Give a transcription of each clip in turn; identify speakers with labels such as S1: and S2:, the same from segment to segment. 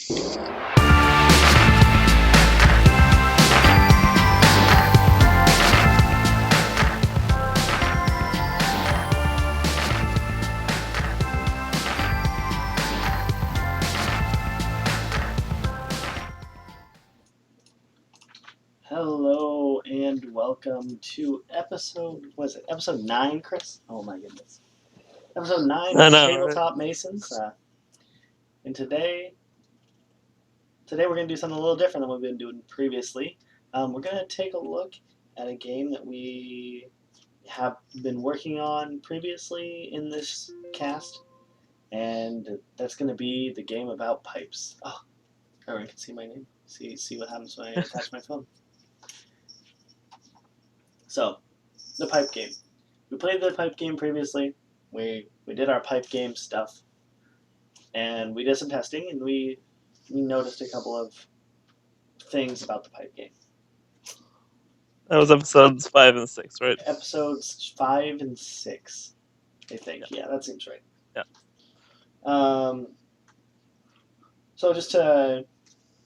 S1: Hello and welcome to episode 9, Chris? Oh my goodness. Episode 9
S2: I
S1: of
S2: know, right?
S1: Tabletop Masons. And today we're going to do something a little different than what we've been doing previously. We're going to take a look at a game that we have been working on previously in this cast. And that's going to be the game about pipes. Oh, everyone can see my name. See what happens when I attach my phone. So, the pipe game. We played the pipe game previously. We did our pipe game stuff, and we did some testing, and we noticed a couple of things about the pipe game.
S2: That was episodes 5 and 6, right?
S1: Episodes 5 and 6, I think. Yeah, that seems right.
S2: Yeah.
S1: So just to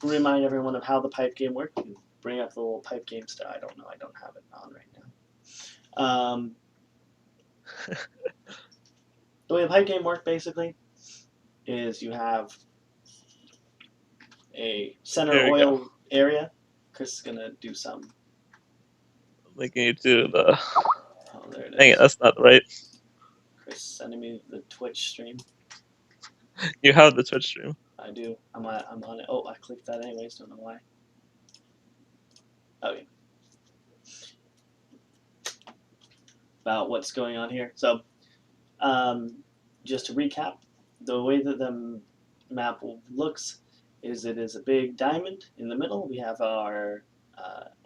S1: remind everyone of how the pipe game worked, and bring up the little pipe game stuff. I don't know. I don't have it on right now. The way the pipe game worked, basically, is you have a center oil area. Chris is going to do some.
S2: Linking you to the.
S1: Oh, there it is.
S2: Dang it, that's not right.
S1: Chris sending me the Twitch stream.
S2: You have the Twitch stream.
S1: I do. I'm on it. Oh, I clicked that anyways. Don't know why. Okay. About what's going on here. So, just to recap, the way that the map looks is it is a big diamond in the middle. We have our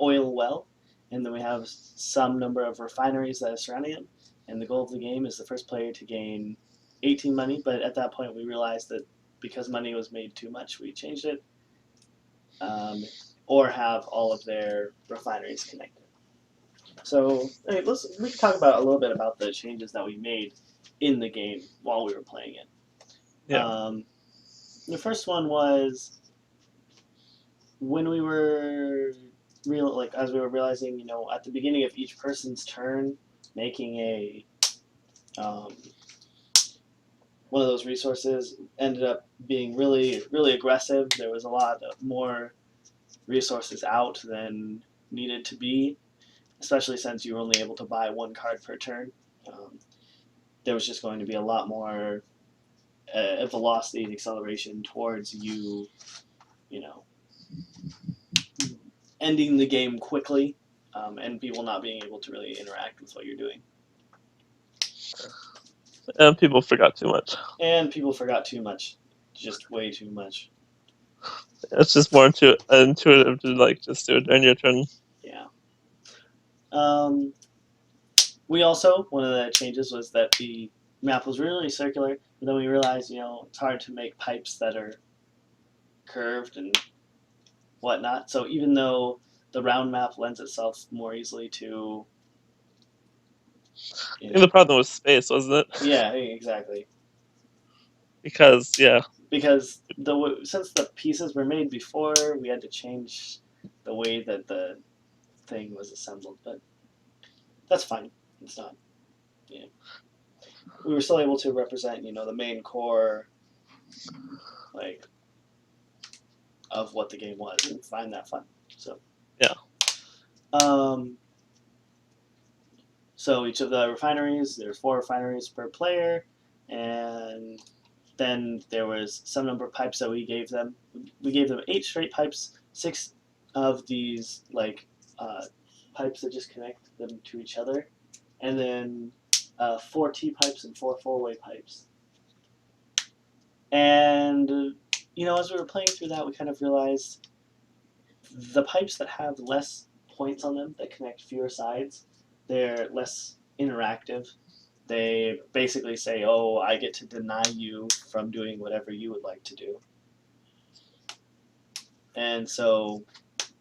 S1: oil well, and then we have some number of refineries that are surrounding it. And the goal of the game is the first player to gain 18 money, but at that point we realized that because money was made too much, we changed it. Or have all of their refineries connected. So we can talk about a little bit about the changes that we made in the game while we were playing it.
S2: Yeah.
S1: The first one was when we were as we were realizing, at the beginning of each person's turn, making a one of those resources ended up being really, really aggressive. There was a lot more resources out than needed to be, especially since you were only able to buy one card per turn. There was just going to be a lot more velocity and acceleration towards you ending the game quickly, and people not being able to really interact with what you're doing.
S2: And people forgot too much.
S1: Just way too much.
S2: It's just more intuitive to just do it during your turn.
S1: Yeah. We also, one of the changes was that the map was really circular, but then we realized, it's hard to make pipes that are curved and whatnot. So even though the round map lends itself more easily to...
S2: I think the problem was space, wasn't it?
S1: Yeah, exactly.
S2: Because
S1: since the pieces were made before, we had to change the way that the thing was assembled, but that's fine. It's not. Yeah. We were still able to represent, the main core, of what the game was, and find that fun. So.
S2: Yeah.
S1: So each of the refineries, there's 4 refineries per player, and then there was some number of pipes that we gave them. We gave them 8 straight pipes, 6 of these pipes that just connect them to each other, and then 4 T pipes and 4 4-way pipes. And as we were playing through that, we kind of realized the pipes that have less points on them, that connect fewer sides, they're less interactive. They basically say, oh, I get to deny you from doing whatever you would like to do. And so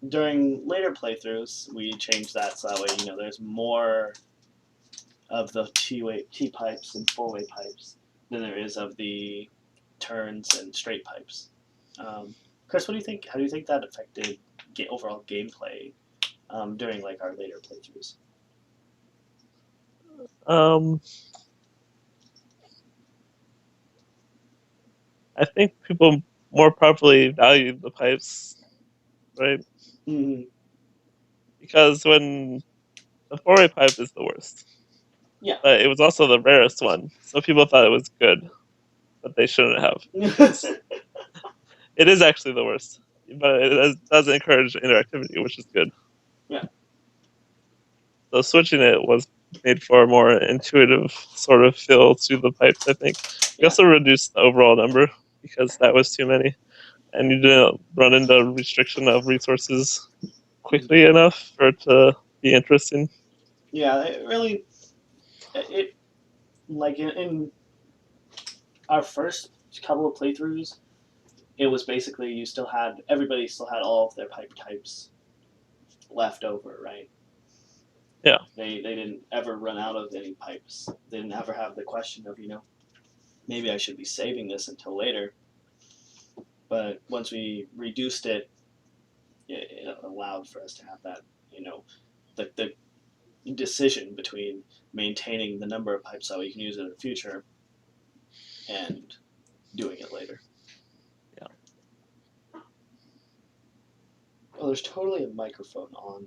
S1: during later playthroughs, we changed that so that way, there's more of the T pipes and 4-way pipes than there is of the turns and straight pipes. Chris, what do you think? How do you think that affected overall gameplay during like our later playthroughs?
S2: Um, I think people more properly value the pipes, right?
S1: Mm-hmm.
S2: Because when the four-way pipe is the worst,
S1: Yeah.
S2: but it was also the rarest one, so people thought it was good, but they shouldn't have because it is actually the worst. But does encourage interactivity, which is good.
S1: Yeah.
S2: So switching it was made for a more intuitive sort of feel to the pipes. I think we
S1: Yeah.
S2: also reduced the overall number because that was too many, and you didn't run into restriction of resources
S1: Mhm.
S2: quickly enough for it to be interesting.
S1: Yeah. It really it like in our first couple of playthroughs, it was basically you still had everybody still had all of their pipe types left over, right?
S2: Yeah,
S1: They didn't ever run out of any pipes. They didn't ever have the question of maybe I should be saving this until later. But once we reduced it, it allowed for us to have that the decision between maintaining the number of pipes that we can use in the future and doing it later.
S2: yeah.
S1: Oh, there's totally a microphone on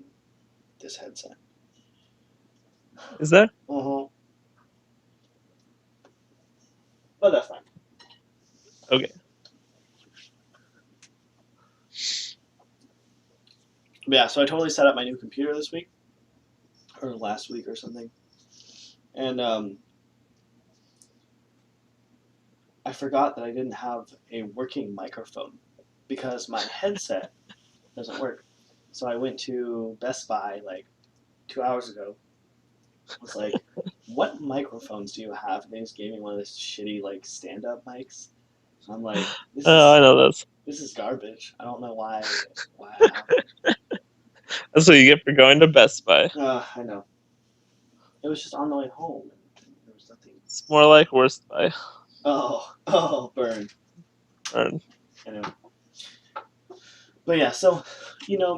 S1: this headset.
S2: Is there?
S1: Uh-huh. But that's fine.
S2: Okay.
S1: But yeah, so I totally set up my new computer this week or last week or something, and I forgot that I didn't have a working microphone because my headset doesn't work. So I went to Best Buy like 2 hours ago. I was like, "What microphones do you have?" And they just gave me one of those shitty like stand-up mics. I'm like,
S2: I know those.
S1: this is garbage. I don't know why I have it.
S2: That's what you get for going to Best Buy.
S1: I know. It was just on the way home, and there was nothing.
S2: It's more like Worst Buy.
S1: Burn.
S2: Or,
S1: I know. But yeah, so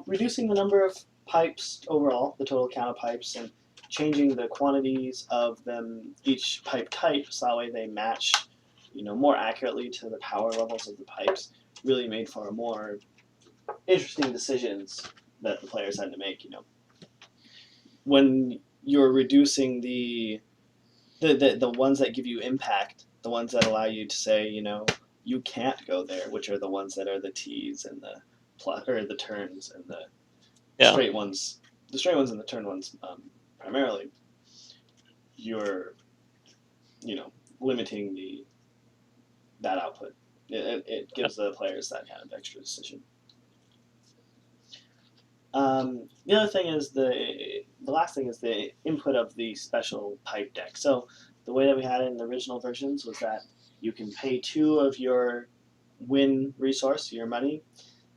S1: reducing the number of pipes overall, the total count of pipes, and changing the quantities of them each pipe type, so that way they match, more accurately to the power levels of the pipes, really made for a more interesting decisions that the players had to make. When you're reducing the ones that give you impact, the ones that allow you to say, you can't go there, which are the ones that are the T's and the plus or the turns and the
S2: yeah,
S1: straight ones, the straight ones and the turn ones, primarily. You're limiting the that output. It
S2: yeah.
S1: gives the players that kind of extra decision. The other thing is the last thing is the input of the special pipe deck. So the way that we had it in the original versions was that you can pay two of your win resource, your money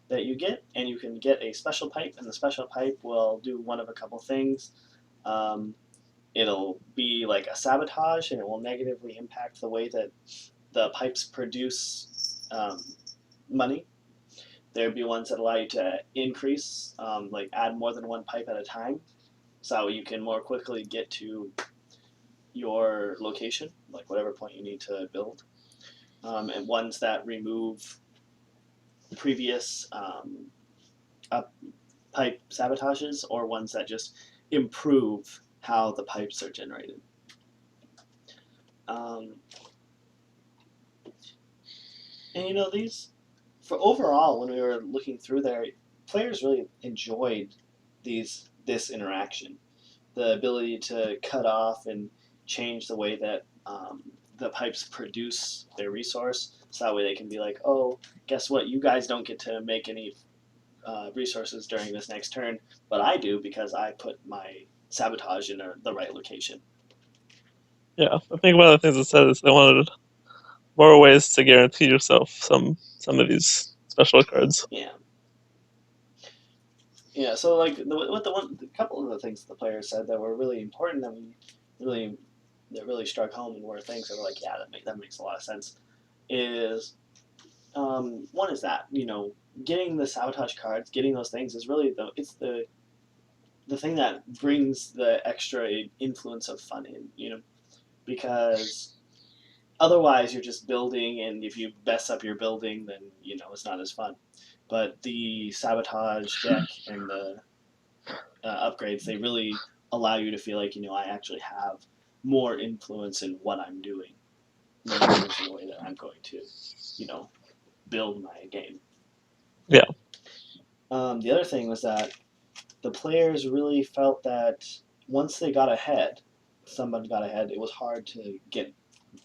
S1: that you get, and you can get a special pipe, and the special pipe will do one of a couple things. Um, it'll be like a sabotage, and it will negatively impact the way that the pipes produce money. There'd be ones that allow you to increase, like add more than one pipe at a time, so you can more quickly get to your location, like whatever point you need to build. And ones that remove previous up pipe sabotages, or ones that just improve how the pipes are generated. Um, and these for overall, when we were looking through there, players really enjoyed this interaction, the ability to cut off and change the way that the pipes produce their resource, so that way they can be like, oh, guess what? You guys don't get to make any resources during this next turn, but I do because I put my sabotage in the right location.
S2: Yeah, I think one of the things it said is they wanted more ways to guarantee yourself some of these special cards.
S1: Yeah, yeah. So like the couple of the things the players said that were really important that we really that really struck home and were things that were like, yeah, that makes a lot of sense. Is One is that getting the sabotage cards, getting those things is really the thing that brings the extra influence of fun in. Because otherwise you're just building, and if you mess up your building, then it's not as fun. But the sabotage deck and the upgrades, they really allow you to feel like I actually have more influence in what I'm doing, more influence in the way that I'm going to you know build my game.
S2: Yeah.
S1: The other thing was that the players really felt that once they got ahead, someone got ahead, it was hard to get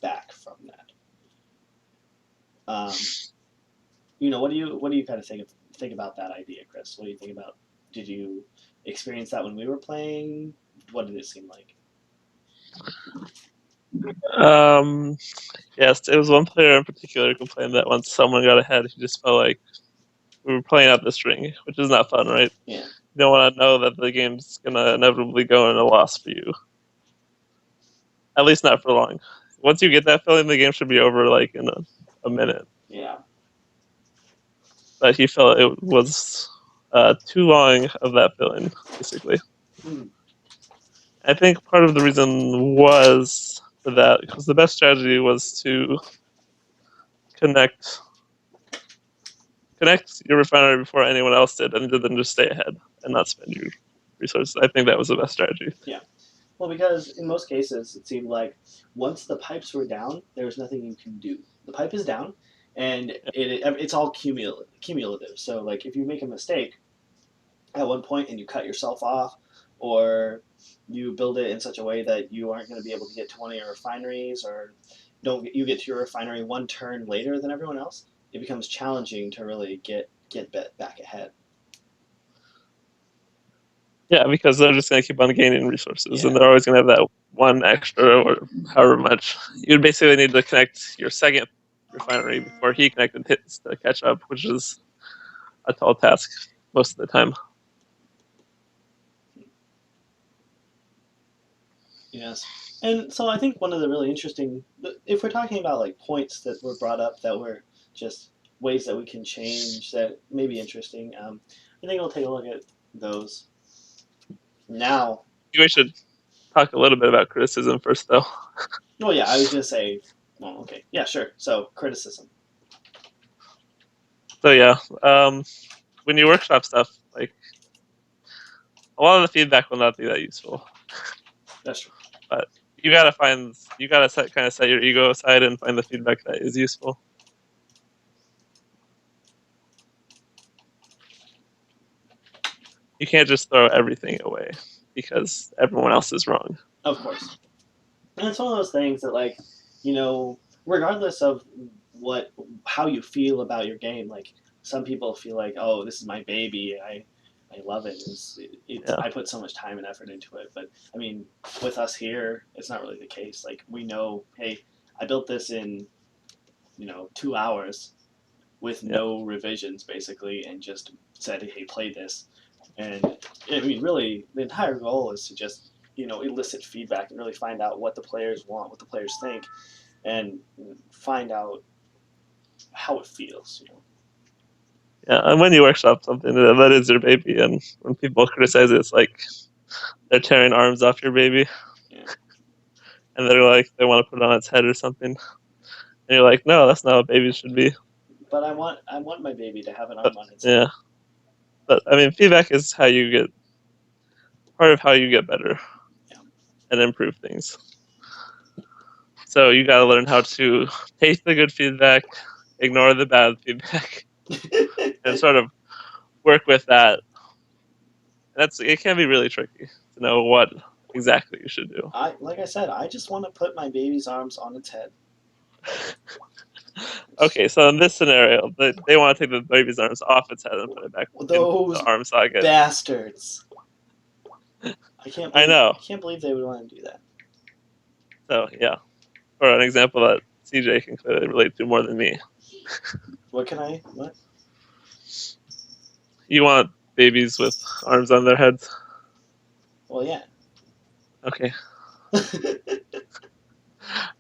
S1: back from that. Um, what do you kind of think about that idea, Chris? What do you think about? Did you experience that when we were playing? What did it seem like?
S2: Um, yes, it was one player in particular who complained that once someone got ahead, he just felt like we were playing out the string, which is not fun, right?
S1: Yeah,
S2: You don't want to know that the game's gonna inevitably go in a loss for you. At least not for long. Once you get that feeling, the game should be over like in a minute.
S1: yeah.
S2: But he felt it was too long of that feeling, basically.
S1: Mm,
S2: I think part of the reason was for that because the best strategy was to connect connect your refinery before anyone else did, and then just stay ahead and not spend your resources. I think that was the best strategy.
S1: yeah. Well, because in most cases, it seemed like once the pipes were down, there was nothing you can do. The pipe is down, and it's all cumulative. So, like, if you make a mistake at one point and you cut yourself off, or you build it in such a way that you aren't going to be able to get to one of your refineries, or you get to your refinery one turn later than everyone else, it becomes challenging to really get back ahead.
S2: Yeah, because they're just going to keep on gaining resources, and
S1: Yeah,
S2: they're always going to have that one extra or however much. You'd basically need to connect your second refinery before he connected his to catch up, which is a tall task most of the time.
S1: yes. And so I think one of the really interesting, if we're talking about like points that were brought up that were just ways that we can change that may be interesting, I think we'll take a look at those now.
S2: I think we should talk a little bit about criticism first, though.
S1: Well, yeah, I was gonna say, well, okay, yeah, sure. So criticism,
S2: So yeah, when you workshop stuff, like a lot of the feedback will not be that useful,
S1: that's true.
S2: but you gotta set your ego aside and find the feedback that is useful. You can't just throw everything away because everyone else is wrong.
S1: Of course. And it's one of those things that, like, regardless of what how you feel about your game, like some people feel like, oh, this is my baby. I love it.
S2: Yeah,
S1: I put so much time and effort into it. But I mean, with us here, it's not really the case. Like we know, hey, I built this in 2 hours with
S2: yeah,
S1: no revisions basically, and just said, hey, play this. And I mean, really, the entire goal is to just elicit feedback and really find out what the players want, what the players think, and find out how it feels.
S2: yeah. And when you workshop something that is your baby, and when people criticize it, it's like they're tearing arms off your baby,
S1: Yeah.
S2: and they're like they want to put it on its head or something, and you're like, no, that's not what babies should be.
S1: But I want my baby to have an
S2: But
S1: arm on its head.
S2: yeah, but I mean, feedback is how you get part of how you get better and improve things. So you got to learn how to take the good feedback, ignore the bad feedback,
S1: Yeah.
S2: and sort of work with that. That's it can be really tricky to know what exactly you should do.
S1: Like I said, I just want to put my baby's arms on its head.
S2: Okay, so in this scenario, they want to take the baby's arms off its head and put it back in the
S1: Those
S2: arm socket.
S1: bastards. I can't
S2: I
S1: believe
S2: know.
S1: I can't believe they would want to do that.
S2: So yeah, for an example that CJ can clearly relate to more than me,
S1: What?
S2: you want babies with arms on their heads.
S1: Well, yeah.
S2: Okay,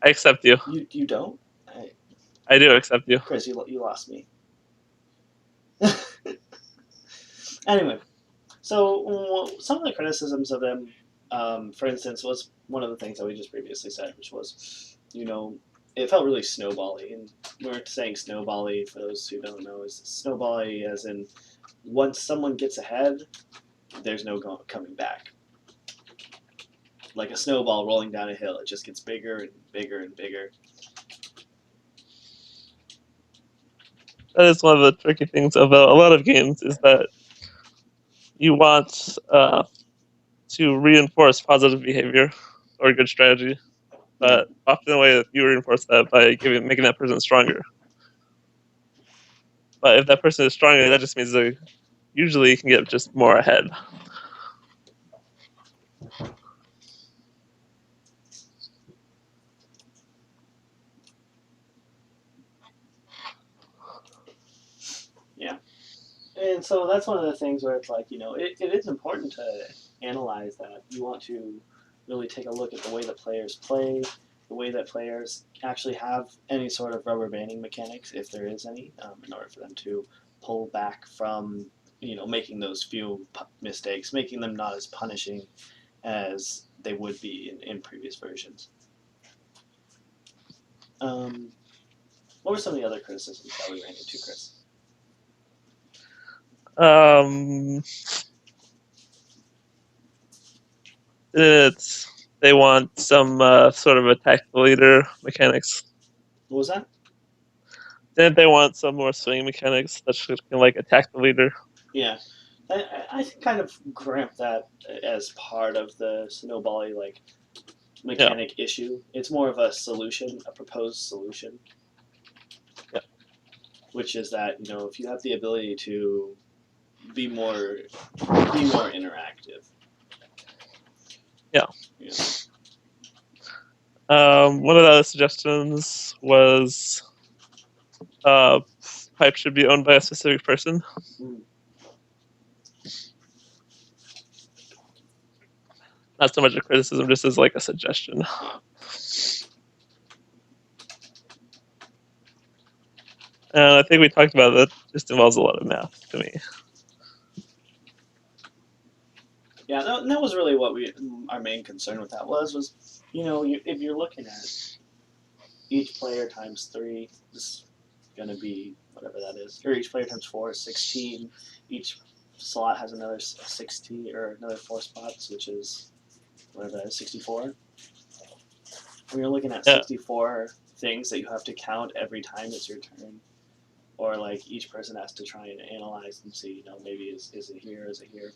S2: I accept you.
S1: You don't? I
S2: I I do accept you.
S1: Chris, you lost me. Anyway, so some of the criticisms of them, for instance, was one of the things that we just previously said, which was, it felt really snowbally. And we're saying snowbally, for those who don't know, is snowbally as in once someone gets ahead, there's no coming back. Like a snowball rolling down a hill, it just gets bigger and bigger and bigger.
S2: That is one of the tricky things about a lot of games is that you want to reinforce positive behavior or good strategy,
S1: Yeah.
S2: but often the way that you reinforce that by making that person stronger. But if that person is stronger, that just means they usually can get just more ahead.
S1: Yeah. And so that's one of the things where it's like, it is important to analyze that. You want to really take a look at the way that players play, the way that players actually have any sort of rubber banding mechanics, if there is any, in order for them to pull back from, making those few mistakes, making them not as punishing as they would be in previous versions. What were some of the other criticisms that we ran into, Chris?
S2: Um, it's they want some sort of attack the leader mechanics.
S1: What was that?
S2: Didn't they want some more swing mechanics that can like attack the leader?
S1: Yeah. I kind of grant that as part of the snowbally
S2: Yeah,
S1: mechanic issue. It's more of a solution, a proposed solution,
S2: yeah,
S1: which is that if you have the ability to be more interactive.
S2: yeah.
S1: Yeah.
S2: One of the other suggestions was uh, pipe should be owned by a specific person.
S1: Mm.
S2: Not so much a criticism, just as like a suggestion.
S1: Yeah.
S2: And I think we talked about that. Just involves a lot of math to me.
S1: Yeah. That was really what our main concern with that was if you're looking at each player times 3 is going to be whatever that is, or each player times 4 is 16. Each slot has another 16 or another 4 spots, which is whatever that is, 64. When you're looking at
S2: Yeah,
S1: 64 things that you have to count every time it's your turn, or like each person has to try and analyze and see, maybe is it here, is it here?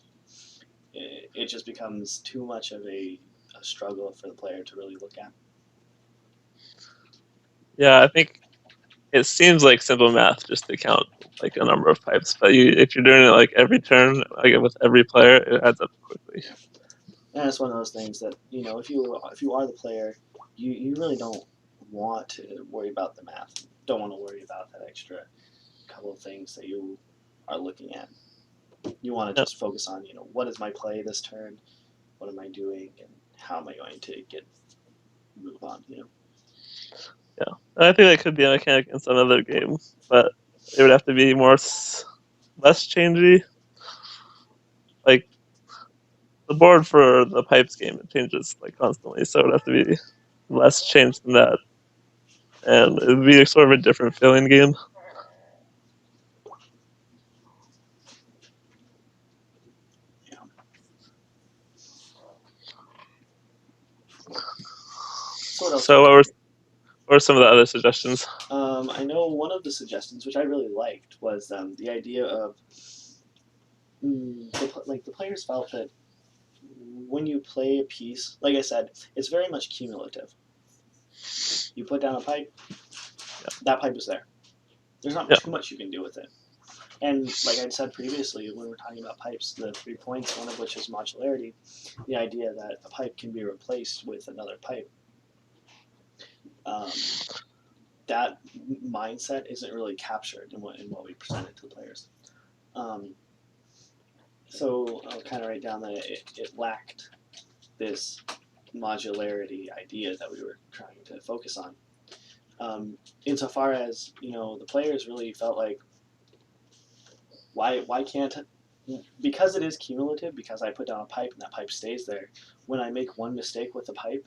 S1: It just becomes too much of a struggle for the player to really look at.
S2: yeah. I think it seems like simple math just to count like a number of pipes, but if you're doing it like every turn, like with every player, it adds up quickly.
S1: And it's one of those things that if you are the player, you really don't want to worry about the math. Don't want to worry about that extra couple of things that you are looking at. You want to
S2: Yeah,
S1: just focus on what is my play this turn, what am I doing, and how am I going to move on.
S2: yeah. I think that could be a mechanic in some other game, but it would have to be less changey. Like the board for the pipes game, it changes like constantly, so it would have to be less change than that, and it would be sort of a different feeling game.
S1: Yeah. So what else do
S2: So
S1: we
S2: what
S1: got
S2: were
S1: here?
S2: what were some of the other suggestions?
S1: I know one of the suggestions, which I really liked, was the idea of the players felt that when you play a piece, like I said, it's very much cumulative. You put down a pipe,
S2: Yeah,
S1: that pipe is there. There's not
S2: yeah,
S1: too much you can do with it. And like I said previously, when we're talking about pipes, the 3 points, one of which is modularity, the idea that a pipe can be replaced with another pipe. Um, that mindset isn't really captured in what we presented to the players. Um, so I'll kind of write down that it lacked this modularity idea that we were trying to focus on. Insofar as the players really felt like why can't, because it is cumulative, because I put down a pipe and that pipe stays there. When I make one mistake with the pipe,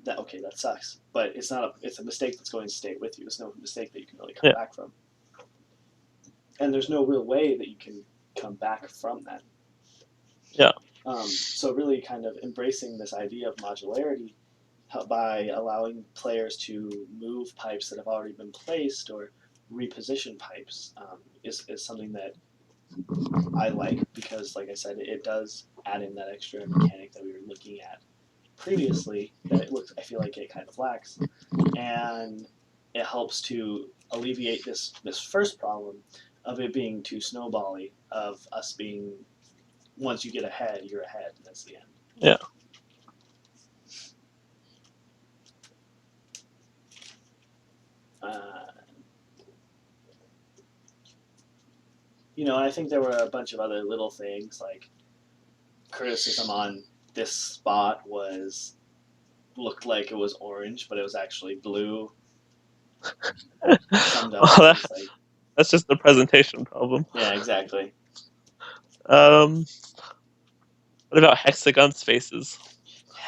S1: that okay, that sucks, but it's a mistake that's going to stay with you. It's no mistake that you can really come
S2: Yeah.
S1: back from, and there's no real way that you can come back from that.
S2: Yeah.
S1: So really, kind of embracing this idea of modularity by allowing players to move pipes that have already been placed or reposition pipes is something that I like because, like I said, it does add in that extra mechanic that we were looking at previously that I feel like it kind of lacks, and it helps to alleviate this first problem of it being too snowbally, of us being once you get ahead, you're ahead, and that's the end.
S2: Yeah.
S1: Uh, I think there were a bunch of other little things like criticism on this spot was looked like it was orange, but it was actually blue. Some dumb
S2: Well,
S1: things like
S2: that's just the presentation problem.
S1: yeah, exactly.
S2: Um, what about hexagon spaces?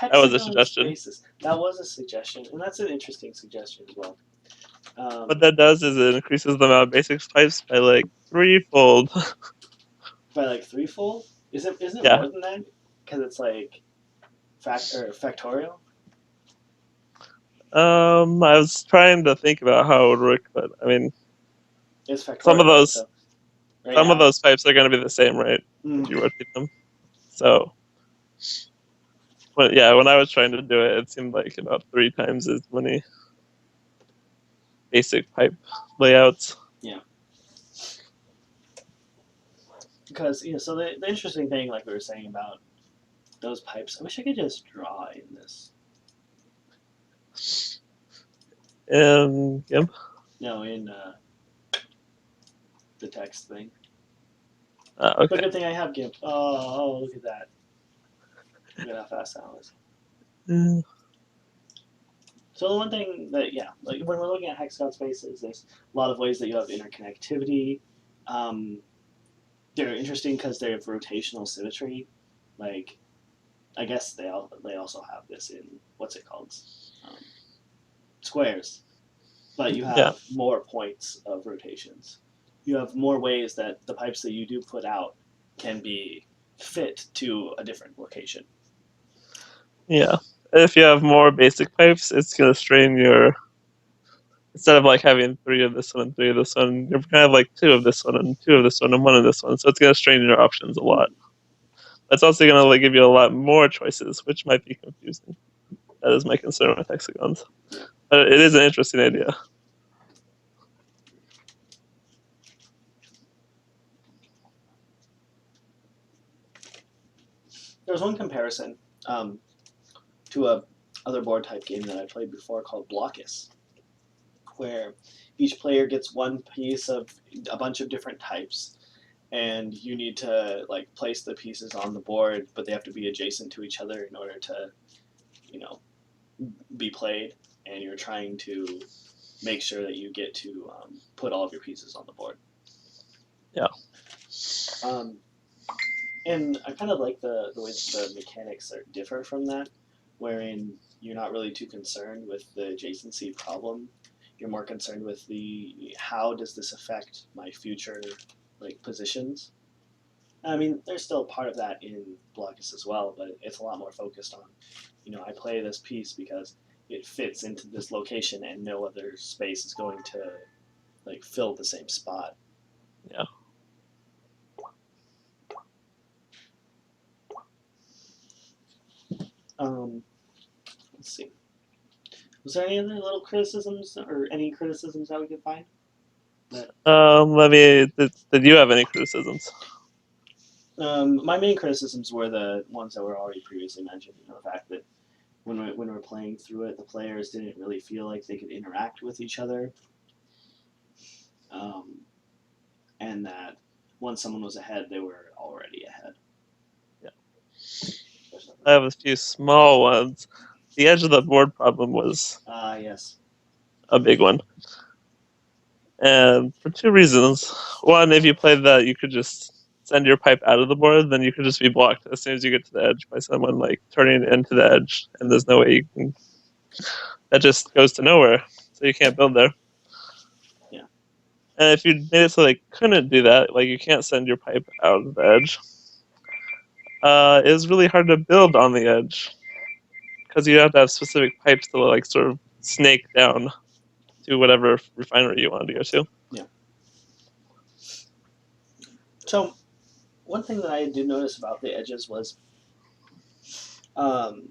S2: That was a
S1: Hexagon
S2: suggestion.
S1: spaces. That was a suggestion, and that's an interesting suggestion as well.
S2: What that does is it increases the amount of basic pipes by like threefold.
S1: By like threefold, isn't it
S2: Yeah.
S1: more than that? Because it's like factorial.
S2: I was trying to think about how it would work, but I mean,
S1: It's
S2: some of
S1: factorial, right?
S2: those
S1: So right
S2: some of
S1: now,
S2: those pipes are going to be the same, right? If you rotate them. So, but yeah, when I was trying to do it, it seemed like about 3 times as many basic pipe layouts.
S1: yeah. Because so the interesting thing, like we were saying about those pipes, I wish I could just draw in this.
S2: GIMP.
S1: No, in the text thing. But
S2: Okay.
S1: good thing I have GIMP. Oh, look at that. Look at how fast that was.
S2: Mm,
S1: So the one thing that, yeah, like when we're looking at hexagon spaces, there's a lot of ways that you have interconnectivity. Um, they're interesting because they have rotational symmetry. Like, I guess they also have this in what's it called, um, squares. But you
S2: yeah.
S1: have more points of rotations. You have more ways that the pipes that you do put out can be fit to a different location.
S2: Yeah. If you have more basic pipes, it's going to strain your. Instead of like having 3 of this one and 3 of this one, you're going to have like 2 of this one and 2 of this one and 1 of this one. So it's going to strain your options a lot. It's also going to like give you a lot more choices, which might be confusing. That is my concern with hexagons.
S1: Yeah.
S2: But it is an interesting idea.
S1: There's one comparison um, to a other board type game that I played before called Blockus, where each player gets one piece of a bunch of different types, and you need to like place the pieces on the board, but they have to be adjacent to each other in order to, you know, be played. And you're trying to make sure that you get to put all of your pieces on the board.
S2: Yeah.
S1: Um, and I kind of like the way that the mechanics differ from that, wherein you're not really too concerned with the adjacency problem. You're more concerned with the how does this affect my future like positions. I mean, there's still part of that in Blockus as well, but it's a lot more focused on, I play this piece because it fits into this location and no other space is going to like fill the same spot.
S2: Yeah.
S1: Let's see. Was there any other little criticisms or any criticisms that we could find? That
S2: Let me. Did you have any criticisms?
S1: my main criticisms were the ones that were already previously mentioned. The fact that when we're playing through it, the players didn't really feel like they could interact with each other, um, and that once someone was ahead, they were already ahead.
S2: Yeah. I have a few small ones. The edge of the board problem was
S1: Yes.
S2: a big one. And for two reasons. One, if you played that, you could just send your pipe out of the board, then you could just be blocked as soon as you get to the edge by someone like turning it into the edge, and there's no way you can. That just goes to nowhere, so you can't build there.
S1: Yeah.
S2: And if you made it so they couldn't do that, like you can't send your pipe out of the edge, it was really hard to build on the edge because you have to have specific pipes to like sort of snake down to whatever refinery you wanted to go to.
S1: Yeah. So one thing that I did notice about the edges was, um,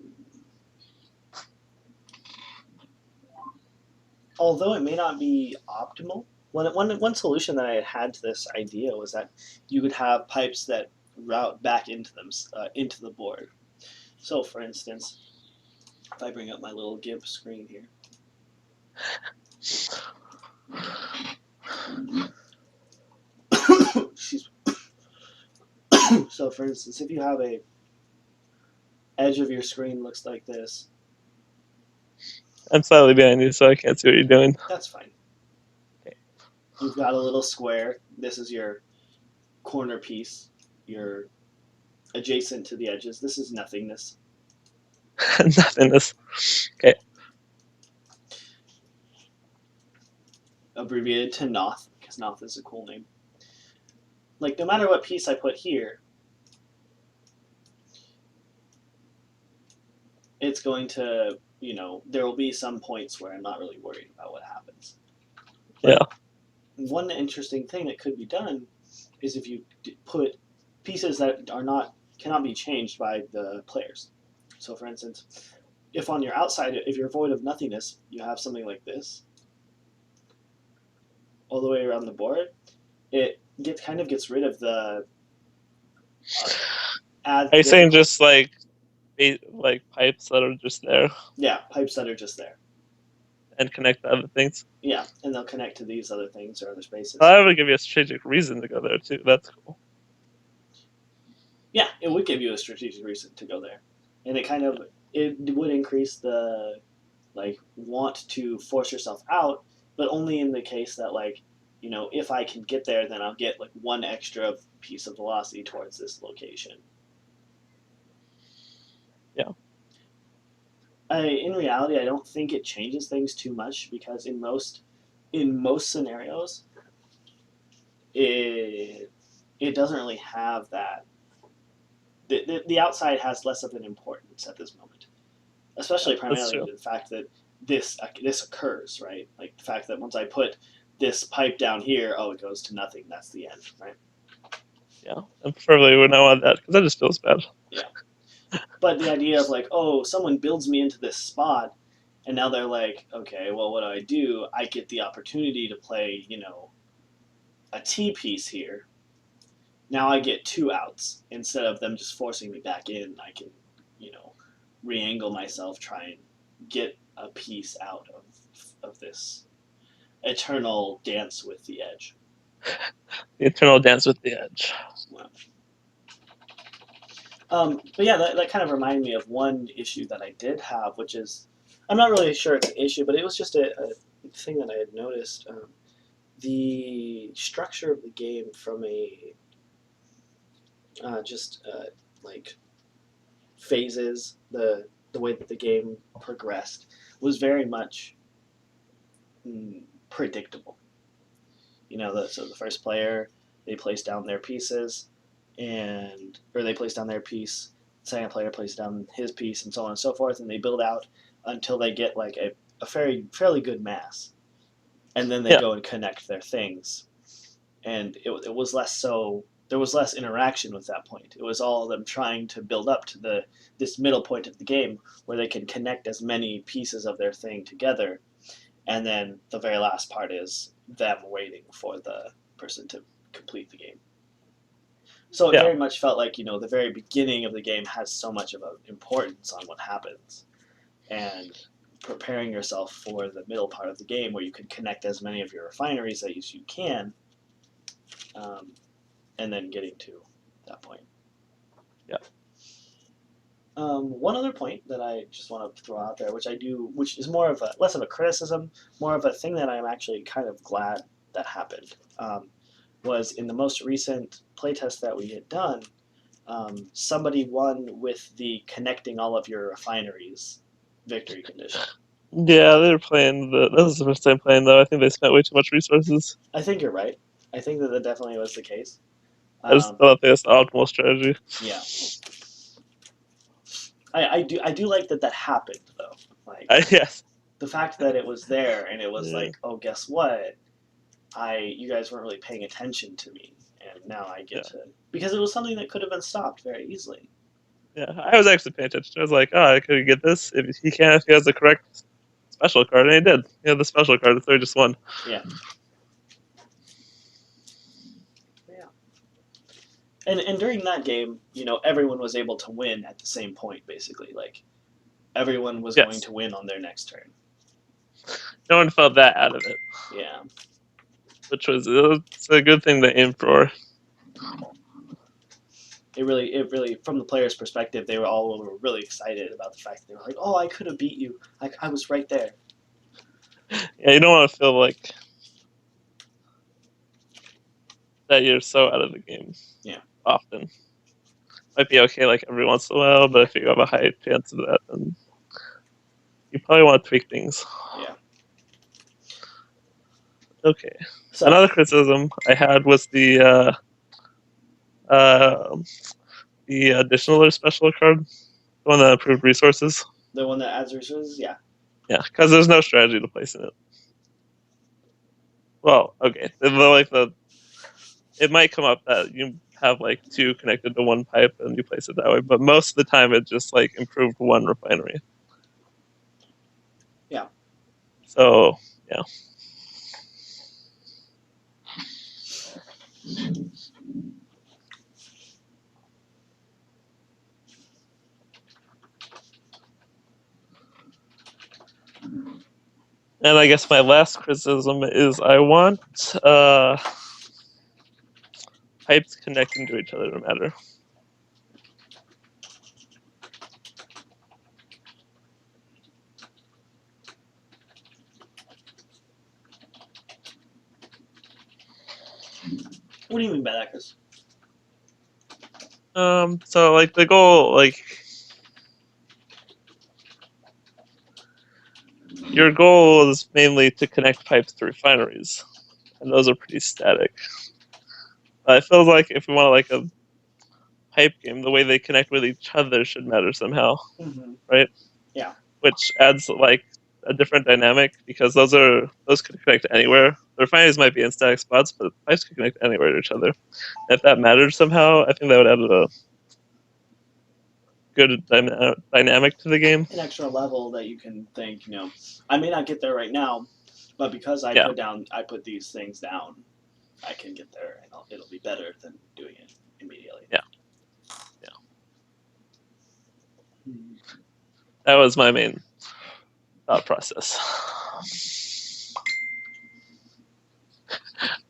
S1: although it may not be optimal, one solution that I had to this idea was that you could have pipes that route back into them into the board. So, for instance, if I bring up my little GIMP screen here, excuse me. So, for instance, if you have a edge of your screen looks like this,
S2: I'm slightly behind you, so I can't see what you're doing.
S1: that's fine.
S2: Okay.
S1: You've got a little square. This is your corner piece. Your adjacent to the edges. This is nothingness.
S2: Nothingness. Okay.
S1: Abbreviated to Noth, because Noth is a cool name. Like, no matter what piece I put here, it's going to, there will be some points where I'm not really worried about what happens. But
S2: yeah.
S1: One interesting thing that could be done is if you put pieces that cannot be changed by the players. So, for instance, if on your outside, if you're void of nothingness, you have something like this all the way around the board, it gets rid of the
S2: Are you saying just like pipes that are just there?
S1: Yeah, pipes that are just there.
S2: And connect to other things?
S1: Yeah, and they'll connect to these other things or other spaces.
S2: I would give you a strategic reason to go there too. That's cool.
S1: Yeah, it would give you a strategic reason to go there. And it would increase the want to force yourself out, but only in the case that if I can get there, then I'll get one extra piece of velocity towards this location.
S2: Yeah.
S1: In reality, I don't think it changes things too much because in most scenarios, it doesn't really have that. The outside has less of an importance at this moment, especially primarily the fact that this occurs, right? Like the fact that once I put this pipe down here, it goes to nothing. That's the end, right?
S2: Yeah, and preferably would not want that because that just feels bad.
S1: Yeah, but the idea of someone builds me into this spot, and now they're like, okay, well, what do? I get the opportunity to play, a T piece here. Now I get 2 outs instead of them just forcing me back in. I can, re-angle myself, try and get a piece out of this eternal dance with the edge.
S2: The eternal dance with the edge.
S1: Wow. But yeah, that kind of reminded me of one issue that I did have, which is I'm not really sure it's an issue, but it was just a thing that I had noticed. The structure of the game from a like phases, the way that the game progressed was very much predictable. So the first player, they place down their pieces, or they place down their piece. Second player places down his piece, and so on and so forth, and they build out until they get like a fairly good mass, and then they go and connect their things, and it was less so. There was less interaction with that point. It was all of them trying to build up to this middle point of the game where they can connect as many pieces of their thing together, and then the very last part is them waiting for the person to complete the game. So it very much felt like the very beginning of the game has so much of an importance on what happens, and preparing yourself for the middle part of the game where you can connect as many of your refineries as you can, and then getting to that point.
S2: Yeah.
S1: One other point that I just want to throw out there, which is more of a less of a criticism, more of a thing that I'm actually kind of glad that happened, was in the most recent playtest that we had done. Somebody won with the connecting all of your refineries victory condition.
S2: Yeah, they were playing that was the first time playing though. I think they spent way too much resources.
S1: I think you're right. I think that definitely was the case.
S2: I just
S1: Um,
S2: don't think it's the optimal strategy.
S1: yeah, I do like that happened though. Like
S2: Yes.
S1: the fact that it was there and it was
S2: Yeah,
S1: like, oh, guess what? You guys weren't really paying attention to me, and now I get
S2: yeah,
S1: to because it was something that could have been stopped very easily.
S2: yeah. I was actually paying attention. I was like, oh, I could get this if he can. If he has the correct special card, and he did. He had the special card, so he just won.
S1: Yeah, yeah. And during that game, everyone was able to win at the same point, basically. Like everyone was going
S2: Yes.
S1: to win on their next turn.
S2: No one felt that out of it,
S1: Yeah,
S2: which was it's a good thing to aim for.
S1: it really, from the players' perspective, they were really excited about the fact that they were like, "Oh, I could have beat you. I was right there."
S2: Yeah, you don't want to feel like that you're so out of the game.
S1: Yeah,
S2: Often might be okay like every once in a while, but if you have a high chance of that, then you probably want to tweak things.
S1: yeah.
S2: Okay.
S1: So
S2: Another criticism I had was uh, the additional or special card, the one that improved resources.
S1: the one that adds resources, yeah,
S2: Yeah, because there's no strategy to place in it. Well, okay, it might come up that you have like two connected to one pipe and you place it that way, but most of the time it just like improved one refinery.
S1: yeah.
S2: So yeah, and I guess my last criticism is I want pipes connecting to each other to matter.
S1: What do you mean by that, Chris?
S2: So like the goal, like your goal is mainly to connect pipes to refineries, and those are pretty static. It feels like if we want like a pipe game, the way they connect with each other should matter somehow,
S1: Mm-hmm.
S2: right?
S1: Yeah.
S2: Which adds like a different dynamic because those could connect anywhere. The refineries might be in static spots, but pipes could connect anywhere to each other. And if that mattered somehow, I think that would add a good dynamic to the game.
S1: An extra level that you can think, I may not get there right now, but because
S2: Yeah,
S1: I put these things down, I can get there, and it'll be better than doing it immediately.
S2: yeah, yeah.
S1: Hmm.
S2: That was my main thought process.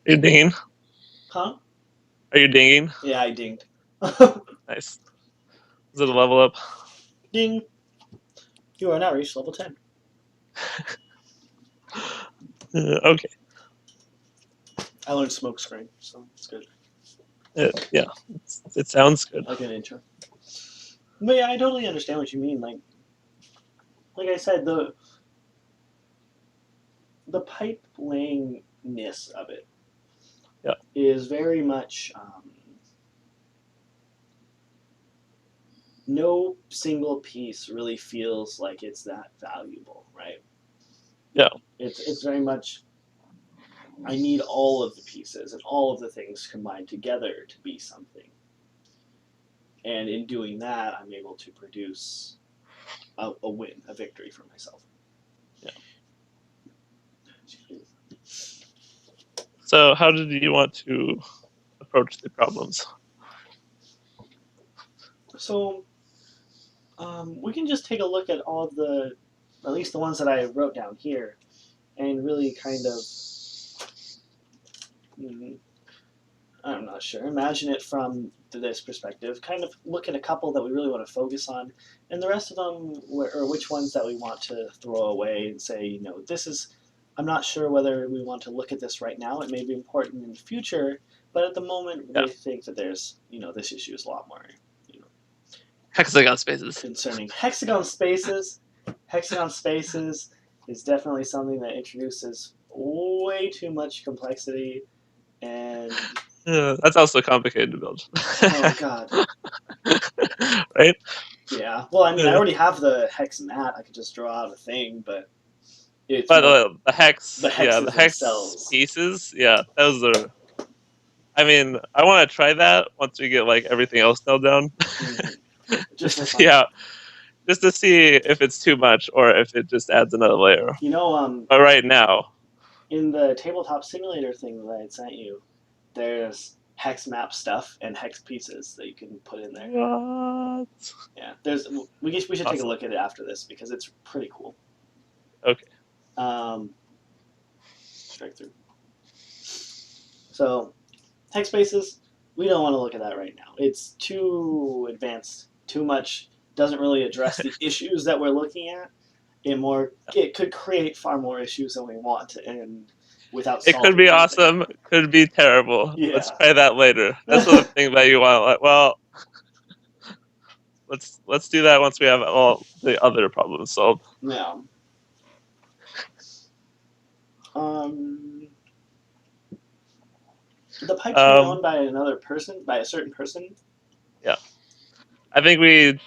S2: Are you dinging?
S1: Huh?
S2: Are you dinging?
S1: Yeah, I dinged.
S2: Nice. Is it a level up?
S1: Ding! You are now reached level 10.
S2: Okay.
S1: I learned smoke screen, so it's good.
S2: Yeah, it sounds good.
S1: Like an intro. But yeah, I totally understand what you mean. Like I said, the pipe layingness of it
S2: Yeah,
S1: is very much no single piece really feels like it's that valuable, right?
S2: yeah,
S1: It's very much I need all of the pieces and all of the things combined together to be something. And in doing that, I'm able to produce a win, a victory for myself.
S2: yeah. So, how did you want to approach the problems?
S1: So we can just take a look at all of at least the ones that I wrote down here, and really kind of mm, I'm not sure. Imagine it from this perspective. Kind of look at a couple that we really want to focus on, and the rest of them, or which ones that we want to throw away and say, this is. I'm not sure whether we want to look at this right now. It may be important in the future, but at the moment,
S2: Yeah.
S1: we think that there's, this issue is a lot more, you know,
S2: Hexagon spaces.
S1: concerning. Hexagon spaces is definitely something that introduces way too much complexity and
S2: That's also complicated to build.
S1: oh god.
S2: Right?
S1: Yeah. Well, I mean, I
S2: Yeah.
S1: already have the hex mat. I could just draw out a thing, but it's
S2: But
S1: more
S2: the
S1: the
S2: hex, yeah, the
S1: hexes
S2: hex
S1: themselves.
S2: pieces, yeah, those are. I mean, I want to try that once we get like everything else nailed down,
S1: Hmm. Just
S2: just
S1: for
S2: to see
S1: fun.
S2: how, just to see if it's too much or if it just adds another layer.
S1: You know,
S2: But right now,
S1: in the tabletop simulator thing that I had sent you, there's hex map stuff and hex pieces that you can put in there.
S2: what?
S1: Yeah, there's we should take a
S2: Awesome.
S1: look at it after this because it's pretty cool.
S2: Okay.
S1: Um, strike through. So hex spaces, we don't want to look at that right now. It's too advanced, too much. Doesn't really address the issues that we're looking at. It could create far more issues than we want, and without
S2: It could
S1: solving
S2: be
S1: anything.
S2: awesome, could be terrible. Let's
S1: Yeah.
S2: try that later. That's the thing that you want. Like, well, let's do that once we have all the other problems solved.
S1: Now, um, the pipe can be
S2: Um,
S1: owned by another person, by a certain person.
S2: yeah, I think we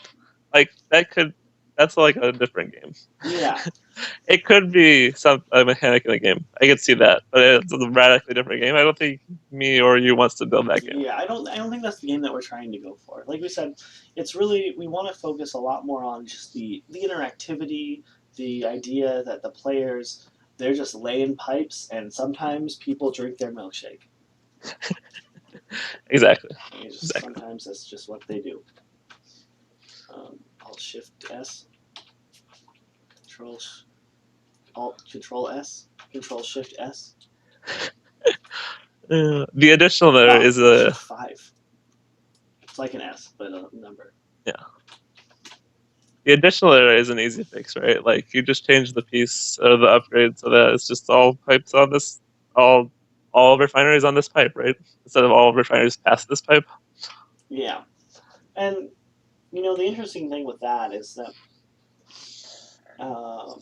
S2: like that could. That's like a different game.
S1: Yeah,
S2: It could be some a mechanic in the game. I could see that, but it's a radically different game. I don't think me or you wants to build that game.
S1: yeah. I don't think that's the game that we're trying to go for. Like we said, it's really we want to focus a lot more on just the interactivity, the idea that the players they're just laying pipes, and sometimes people drink their milkshake.
S2: Exactly. Exactly.
S1: Sometimes that's just what they do. Alt Shift S, Control Alt Control S, Control Shift S.
S2: The additional there
S1: Oh,
S2: is
S1: Shift
S2: a
S1: 5. It's like an S, but a number.
S2: yeah. The additional there is an easy fix, right? Like you just change the piece or the upgrade so that it's just all pipes on this, all all refineries on this pipe, right? Instead of all refineries past this pipe.
S1: Yeah, and the interesting thing with that is that um,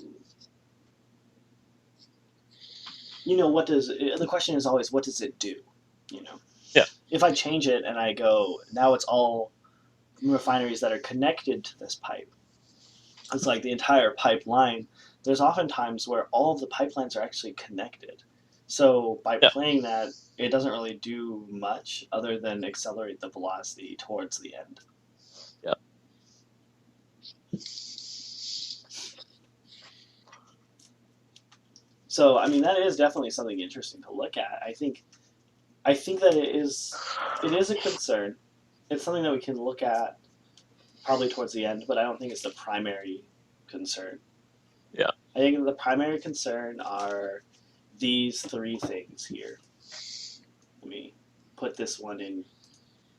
S1: what does the question is always what does it do? You know,
S2: Yeah.
S1: if I change it and I go now it's all refineries that are connected to this pipe. It's like the entire pipeline. There's often times where all of the pipelines are actually connected. So by
S2: Yeah.
S1: playing that, it doesn't really do much other than accelerate the velocity towards the end.
S2: Yeah.
S1: So I mean that is definitely something interesting to look at. I think that it is a concern. It's something that we can look at probably towards the end, but I don't think it's the primary concern.
S2: Yeah.
S1: I think the primary concern are these three things here. Let me put this one in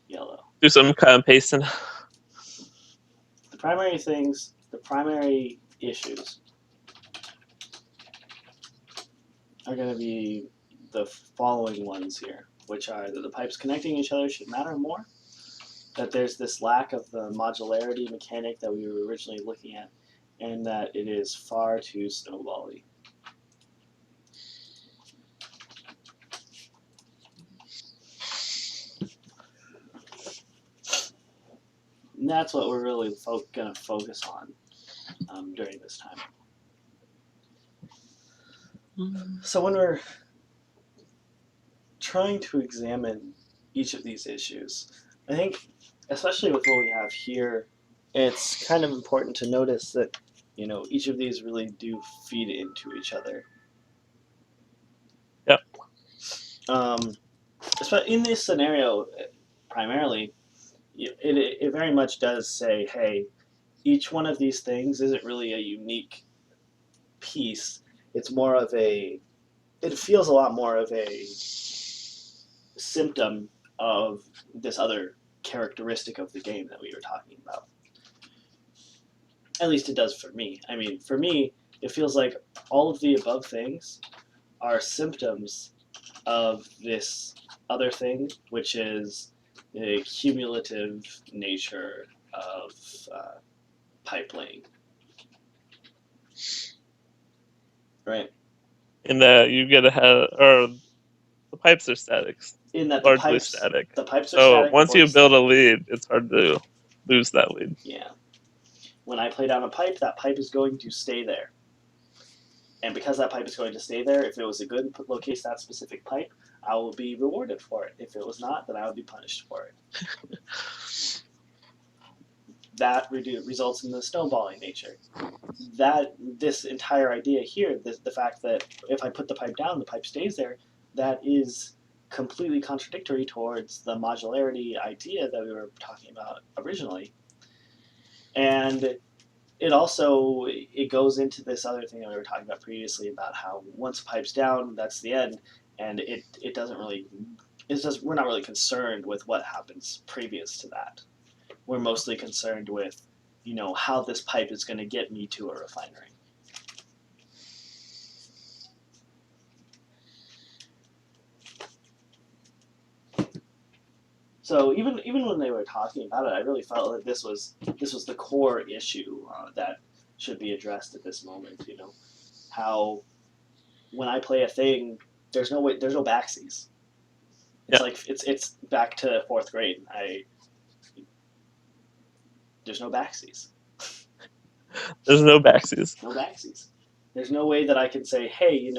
S1: yellow.
S2: Do some cut and pasting.
S1: The primary issues are going to be the following ones here, which are that the pipes connecting each other should matter more, that there's this lack of the modularity mechanic that we were originally looking at, and that it is far too snowbally. And that's what we're really going to focus on during this time. So when we're trying to examine each of these issues, I think, especially with what we have here, it's kind of important to notice that each of these really do feed into each other.
S2: Yeah.
S1: In this scenario, primarily, it very much does say, hey, each one of these things isn't really a unique piece. It's more of a. It feels a lot more of a symptom of this other characteristic of the game that we were talking about. At least it does for me. I mean, for me, it feels like all of the above things are symptoms of this other thing, which is the cumulative nature of pipe laying. Right?
S2: In that you get ahead, or the pipes are static,
S1: In that
S2: largely static.
S1: the pipes are
S2: So
S1: static
S2: once
S1: before
S2: you
S1: you
S2: build
S1: start.
S2: a lead, it's hard to lose that lead.
S1: Yeah. When I play down a pipe, that pipe is going to stay there. And because that pipe is going to stay there, if it was a good locate that specific pipe, I will be rewarded for it. If it was not, then I would be punished for it. That results in the snowballing nature. That this entire idea here, the fact that if I put the pipe down, the pipe stays there, that is completely contradictory towards the modularity idea that we were talking about originally. And it also it goes into this other thing that we were talking about previously about how once a pipe's down, that's the end, and it doesn't really it's just we're not really concerned with what happens previous to that. We're mostly concerned with how this pipe is going to get me to a refinery. So even when they were talking about it, I really felt that this was the core issue that should be addressed at this moment. How when I play a thing, there's no backsies. It's
S2: Yeah,
S1: like it's back to fourth grade. There's no backsies.
S2: there's no backsies.
S1: No backsies. There's no way that I can say, hey,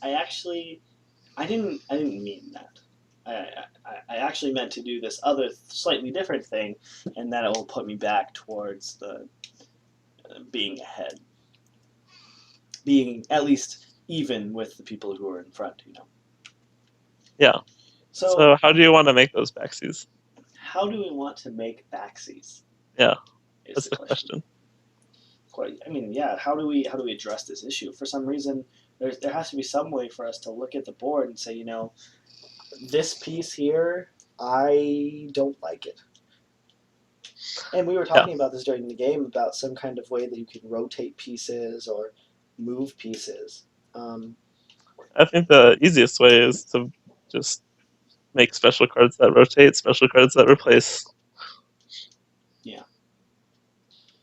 S1: I didn't mean that. I actually meant to do this other slightly different thing, and that it will put me back towards the being ahead, being at least even with the people who are in front.
S2: Yeah.
S1: So
S2: So how do you want to make those backsies?
S1: how do we want to make backsies?
S2: Yeah,
S1: Is
S2: that's
S1: the
S2: the
S1: question.
S2: question.
S1: I mean, yeah. How do we address this issue? For some reason, there has to be some way for us to look at the board and say, this piece here, I don't like it. And we were
S2: Yeah,
S1: talking about this during the game about some kind of way that you can rotate pieces or move pieces. Um,
S2: I think the easiest way is to just make special cards that rotate, special cards that replace.
S1: yeah.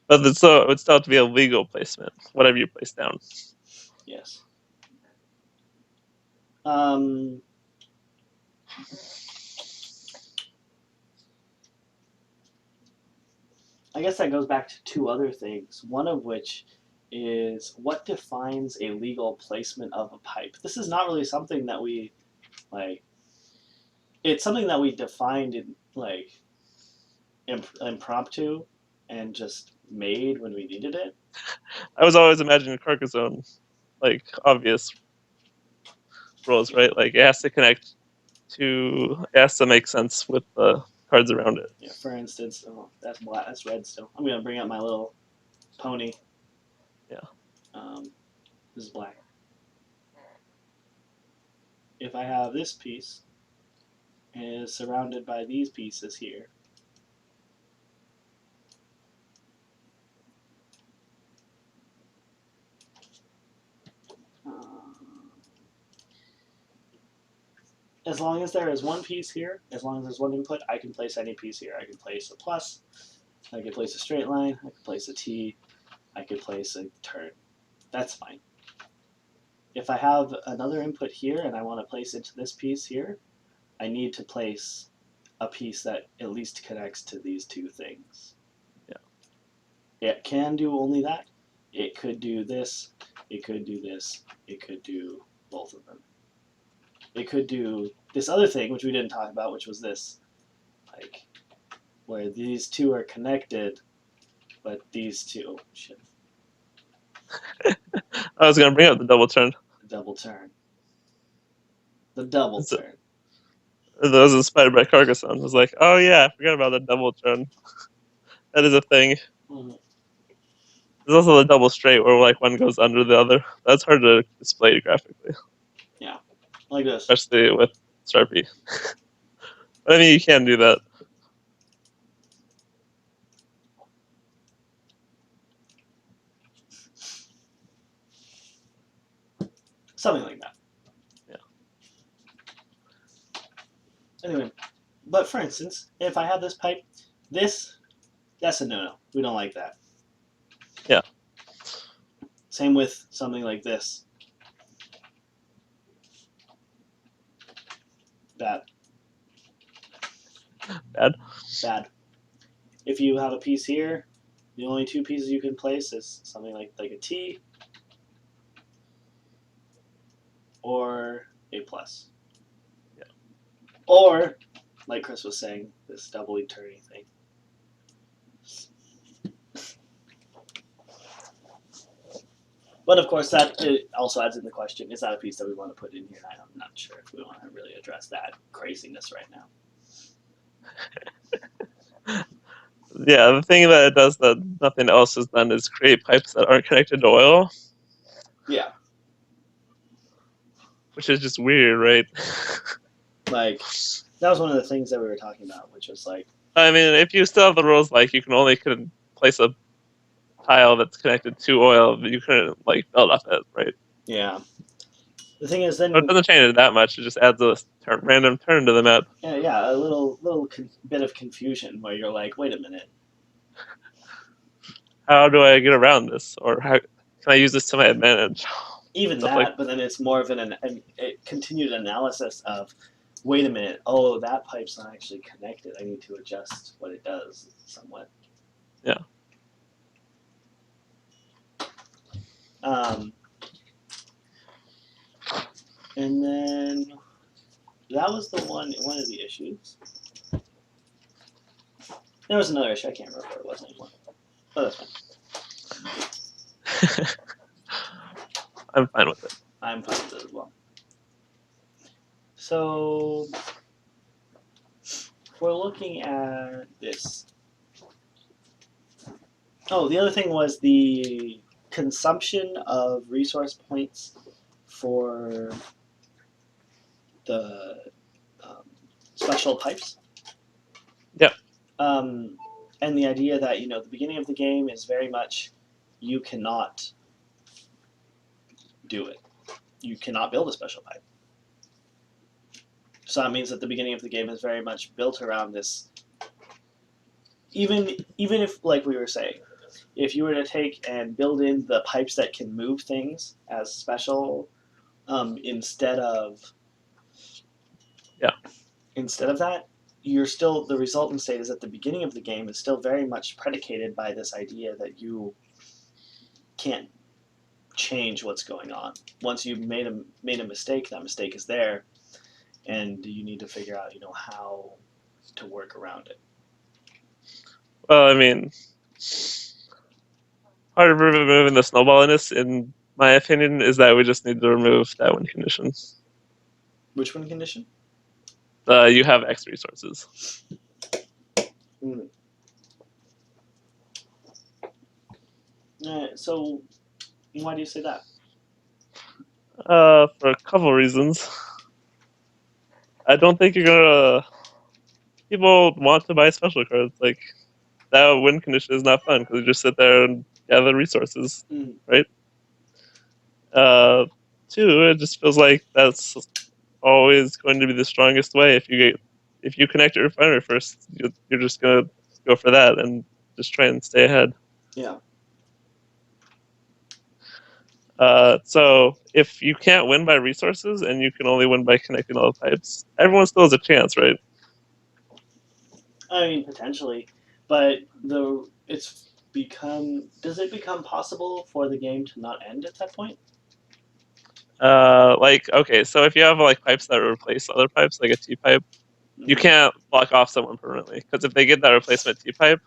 S2: But it would still have to be a legal placement, whatever you place down.
S1: Yes. Um, I guess that goes back to two other things. One of which is what defines a legal placement of a pipe. This is not really something that we like. It's something that we defined in impromptu and just made when we needed it.
S2: I was always imagining Carcassonne, like obvious rules,
S1: Yeah.
S2: right? Like it has to make sense with the cards around it.
S1: Yeah. For instance, oh, that's black. That's red still. I'm gonna bring up my little pony.
S2: Yeah.
S1: Um, this is black. If I have this piece and it is surrounded by these pieces here, as long as there is one piece here, as long as there's one input, I can place any piece here. I can place a plus, I can place a straight line, I can place a T, I could place a turn. That's fine. If I have another input here and I want to place into this piece here, I need to place a piece that at least connects to these two things.
S2: Yeah.
S1: It can do only that. It could do this, it could do this, it could do both of them. It could do this other thing, which we didn't talk about, which was this, like, where these two are connected, but these two, shit,
S2: I was gonna bring up the double turn.
S1: double turn. The double
S2: It's,
S1: turn.
S2: that was inspired by Carcassonne. I was like, oh yeah, I forgot about the double turn. That is a thing.
S1: Mhm.
S2: There's also the double straight where like one goes under the other. That's hard to display graphically,
S1: Yeah, like this.
S2: especially with Sharpie. But I mean, you can do that.
S1: Something like that.
S2: Yeah.
S1: Anyway, but for instance, if I have this pipe, that's a no-no. We don't like that.
S2: Yeah.
S1: Same with something like this. Bad.
S2: Bad.
S1: Bad. If you have a piece here, the only two pieces you can place is something like a T or a plus.
S2: Yeah.
S1: Or, like Chris was saying, this doubly turning thing. But of course, that it also adds in the question: is that a piece that we want to put in here? And I'm not sure if we want to really address that craziness right now.
S2: Yeah, the thing that it does that nothing else has done is create pipes that aren't connected to oil.
S1: Yeah.
S2: Which is just weird, right?
S1: Like, that was one of the things that we were talking about, which was like,
S2: I mean, if you still have the rules, like you can only place a tile that's connected to oil, but you couldn't like build off it, right?
S1: yeah. The thing is,
S2: So it
S1: then
S2: doesn't change it that much. It just adds a random turn to the map.
S1: yeah, a little bit of confusion where you're like, wait a minute.
S2: How do I get around this, or how can I use this to my advantage?
S1: Even
S2: Stuff like
S1: that, but then it's more of a continued analysis of, wait a minute, oh, that pipe's not actually connected. I need to adjust what it does somewhat.
S2: Yeah.
S1: And then that was one of the issues. There was another issue. I can't remember what it was anymore. But that's fine.
S2: I'm fine with it.
S1: I'm fine with it as well. So we're looking at this. Oh, the other thing was the consumption of resource points for the special pipes.
S2: Yep.
S1: And the idea that the beginning of the game is very much you cannot do it. You cannot build a special pipe. So that means that the beginning of the game is very much built around this. Even if, like we were saying, if you were to take and build in the pipes that can move things as special, instead of that, you're still the resultant state is at the beginning of the game is still very much predicated by this idea that you can't change what's going on. Once you've made a mistake, that mistake is there, and you need to figure out how to work around it.
S2: Well, I mean, part of removing the snowballiness, in my opinion, is that we just need to remove that win condition.
S1: Which one condition?
S2: You have X resources.
S1: So, why do you say that?
S2: For a couple reasons. I don't think you're gonna. People want to buy special cards. Like that win condition is not fun because you just sit there and gather resources, right? Two, it just feels like that's always going to be the strongest way. If you connect your refinery first, you're just gonna go for that and just try and stay ahead.
S1: Yeah.
S2: So if you can't win by resources and you can only win by connecting all the pipes, everyone still has a chance, right?
S1: I mean, potentially, but does it become possible for the game to not end at that point?
S2: Okay, so if you have like pipes that replace other pipes, like a T pipe, you can't block off someone permanently because if they get that replacement T pipe,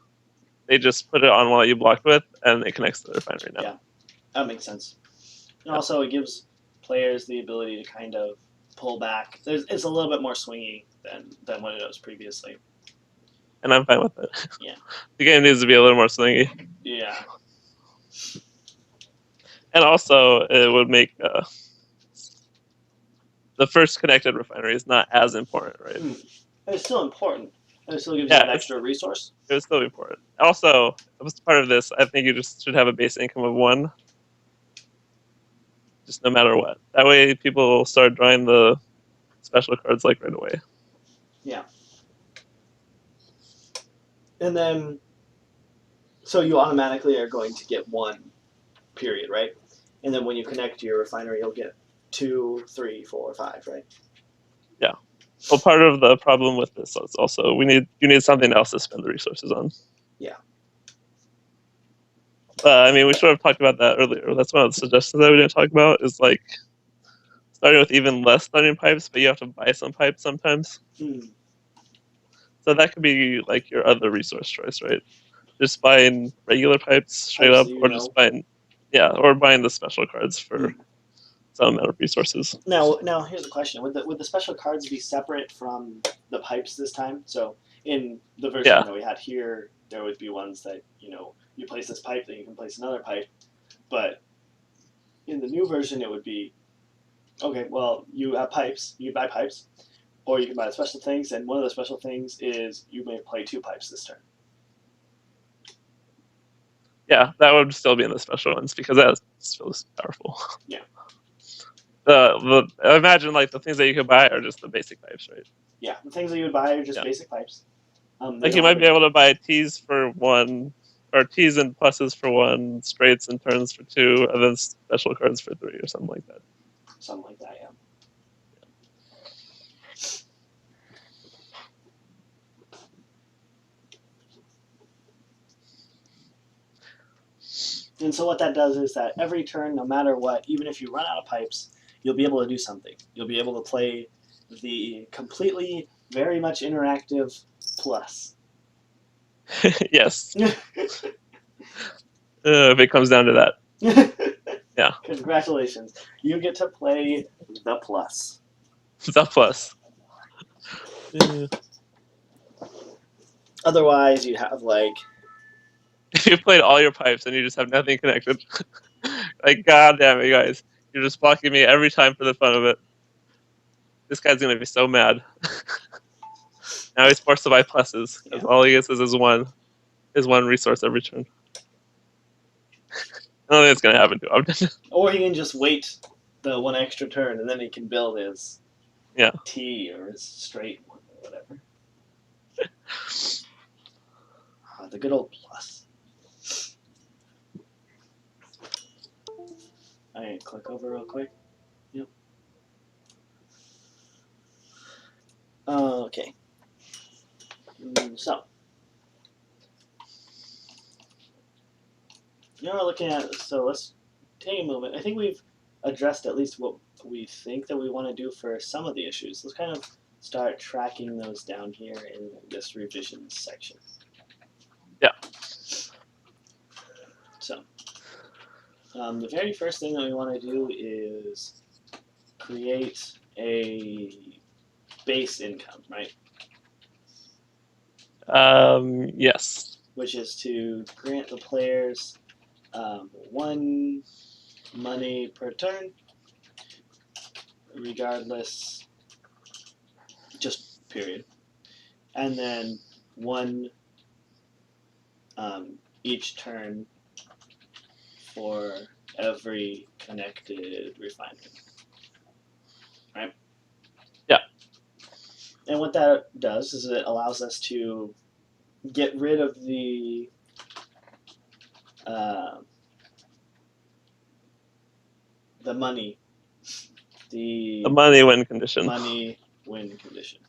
S2: they just put it on what you blocked with, and it connects to the refinery now.
S1: Yeah, that makes sense. And
S2: Yeah.
S1: also, it gives players the ability to kind of pull back. It's a little bit more swingy than what it was previously.
S2: And I'm fine with it.
S1: Yeah.
S2: The game needs to be a little more swingy.
S1: Yeah.
S2: And also, it would make the first connected refinery is not as important, right?
S1: It's still important. And it still gives you
S2: Yeah,
S1: an extra resource.
S2: it was still important. Also, as part of this, I think you just should have a base income of 1, just no matter what. That way, people start drawing the special cards like right away.
S1: Yeah. And then, so you automatically are going to get 1 period, right? And then when you connect to your refinery, you'll get 2, 3, 4, 5, right?
S2: Yeah. Well, part of the problem with this is also you need something else to spend the resources on.
S1: Yeah.
S2: I mean, we sort of talked about that earlier. That's one of the suggestions that we didn't talk about is like starting with even less starting pipes, but you have to buy some pipes sometimes.
S1: Hmm.
S2: So that could be like your other resource choice, right? Just buying regular pipes straight
S1: Pipes
S2: up,
S1: that you
S2: or just
S1: know.
S2: buying, yeah, or buying the special cards
S1: Hmm.
S2: for some amount of resources.
S1: Now here's a question: would the special cards be separate from the pipes this time? So in the version
S2: Yeah,
S1: that we had here, there would be ones that you place this pipe, then you can place another pipe. But in the new version, it would be okay. Well, you have pipes, you buy pipes, or you can buy the special things, and one of the special things is you may play 2 pipes this turn.
S2: yeah, that would still be in the special ones because that's still powerful.
S1: Yeah,
S2: I imagine like the things that you could buy are just the basic pipes, right?
S1: yeah. The things that you would buy are just
S2: Yeah,
S1: basic pipes. They
S2: like you
S1: don't have
S2: might
S1: a
S2: be able to buy T's for 1, or T's and pluses for 1, straights and turns for 2, and then special cards for 3 or something like that.
S1: something like that. Yeah. And so what that does is that every turn, no matter what, even if you run out of pipes, you'll be able to do something. You'll be able to play the completely, very much interactive plus.
S2: Yes, if it comes down to that. Yeah,
S1: Congratulations. You get to play the plus.
S2: the plus. Yeah.
S1: Otherwise, you have like,
S2: If you played all your pipes and you just have nothing connected, like god damn it, guys, you're just blocking me every time for the fun of it. This guy's gonna be so mad. Now he's forced to buy pluses
S1: yeah.
S2: because all he gets is one resource every turn. I don't think it's gonna happen to him.
S1: Or he can just wait the 1 extra turn and then he can build his
S2: Yeah.
S1: T or his straight one or whatever. The good old plus. I can click over real quick. Yep. Okay. So, now we're looking at, so let's take a moment. I think we've addressed at least what we think that we want to do for some of the issues. Let's kind of start tracking those down here in this revisions section.
S2: Yeah.
S1: So, the very first thing that we want to do is create a base income, right?
S2: Yes.
S1: Which is to grant the players 1 money per turn, regardless, just period. And then 1 each turn for every connected refinery. Right?
S2: Yeah.
S1: And what that does is it allows us to get rid of uh, the money,
S2: The
S1: the
S2: money win condition.
S1: money win condition.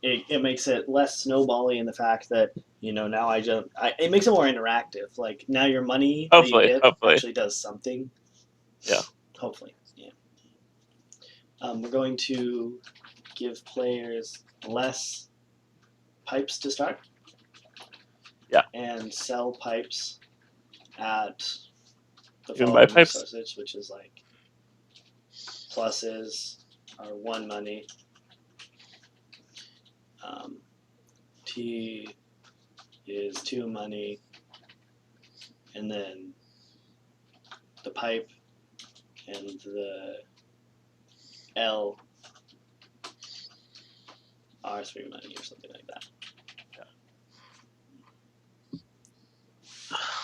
S1: It makes it less snowbally in the fact that now it makes it more interactive. Like now your money that you
S2: Hopefully.
S1: get
S2: Hopefully.
S1: actually does something.
S2: Yeah.
S1: Hopefully, yeah. We're going to give players less pipes to start.
S2: Yeah.
S1: And sell pipes at the
S2: You can buy
S1: following
S2: pipes.
S1: resources, which is like pluses are 1 money. T is 2 money, and then the pipe and the L R3 money or something like that.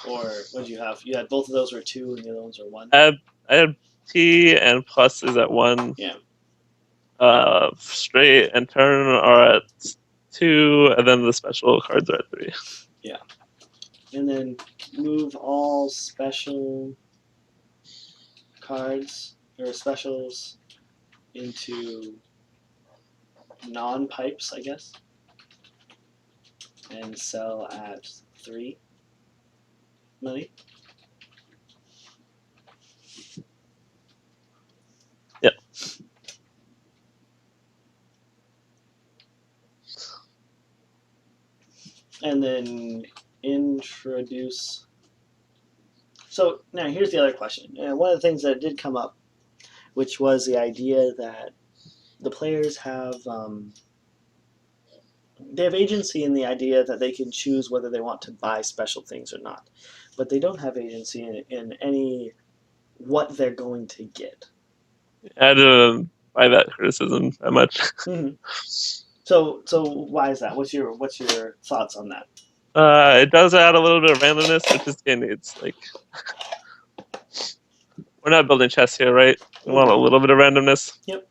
S1: Or what did you have? You had both of those were 2 and the other ones were 1.
S2: I had T and plus is at 1.
S1: Yeah.
S2: Straight and turn are at 2, and then the special cards are at 3.
S1: Yeah. And then move all special cards or specials into non-pipes, I guess, and sell at 3 money.
S2: Yep.
S1: And then introduce. So now here's the other question. One of the things that did come up, which was the idea that the players have they have agency in the idea that they can choose whether they want to buy special things or not, but they don't have agency in any what they're going to get.
S2: I didn't buy that criticism that much.
S1: Mm-hmm. So why is that? What's your thoughts on that?
S2: It does add a little bit of randomness, which this game needs. Like, we're not building chess here, right? We want a little bit of randomness.
S1: Yep.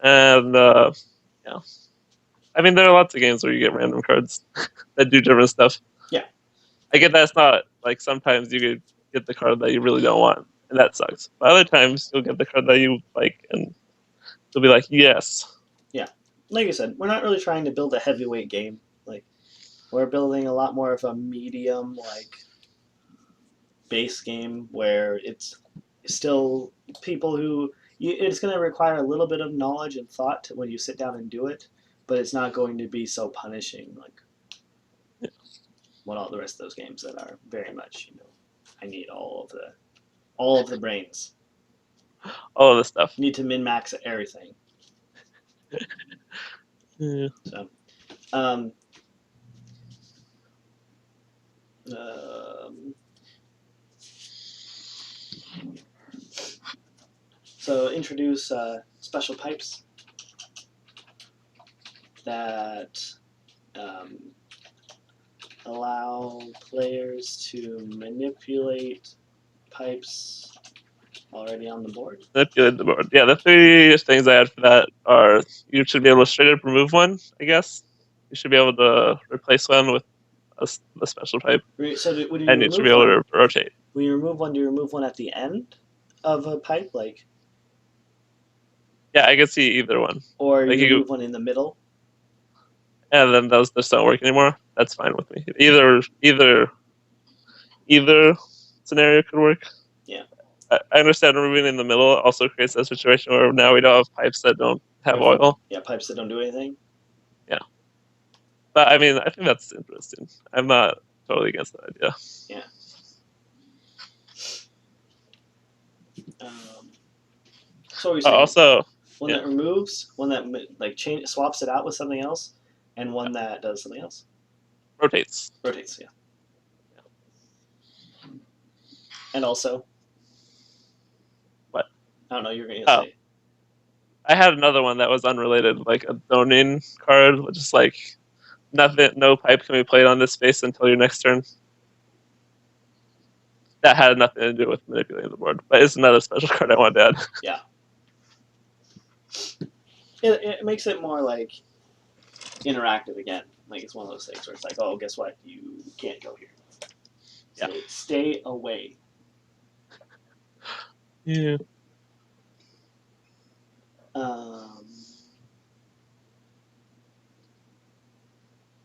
S2: And yeah, I mean, there are lots of games where you get random cards that do different stuff.
S1: Yeah.
S2: I get that's not like sometimes you could get the card that you really don't want, and that sucks. But other times you'll get the card that you like, and you'll be like, yes.
S1: Yeah. Like I said, we're not really trying to build a heavyweight game. Like, we're building a lot more of a medium, like, base game where it's still people who it's going to require a little bit of knowledge and thought when you sit down and do it, but it's not going to be so punishing like what all the rest of those games that are very much, I need all of the brains.
S2: All of this stuff.
S1: You need to min max everything.
S2: Yeah.
S1: So, so introduce special pipes that allow players to manipulate pipes already on the board.
S2: Manipulate the board. Yeah, the 3 things I had for that are you should be able to straight up remove one, I guess. You should be able to replace one with a special pipe.
S1: So when you
S2: And you should be
S1: remove
S2: able
S1: one,
S2: to rotate.
S1: when you remove one, do you remove one at the end of a pipe, like,
S2: Yeah, I could see either one.
S1: or
S2: Like
S1: you
S2: you,
S1: remove one in the middle?
S2: and then those just don't work anymore. That's fine with me. Either scenario could work.
S1: Yeah.
S2: I understand removing in the middle also creates a situation where now we don't have pipes that don't have oil.
S1: Yeah, pipes that don't do anything.
S2: Yeah, but I mean, I think that's interesting. I'm not totally against that idea.
S1: Yeah. So what are you saying?
S2: Also,
S1: one that removes, one that like swaps it out with something else, and one that does something else.
S2: Rotates.
S1: Rotates, yeah. And also,
S2: what?
S1: I don't know. You're gonna say.
S2: I had another one that was unrelated, like a zoning card, which is like nothing, no pipe can be played on this space until your next turn. That had nothing to do with manipulating the board, but it's another special card I wanted to add.
S1: Yeah. It makes it more like interactive again. Like it's one of those things where it's like, oh, guess what? You can't go here. So
S2: Yeah.
S1: stay away.
S2: Yeah.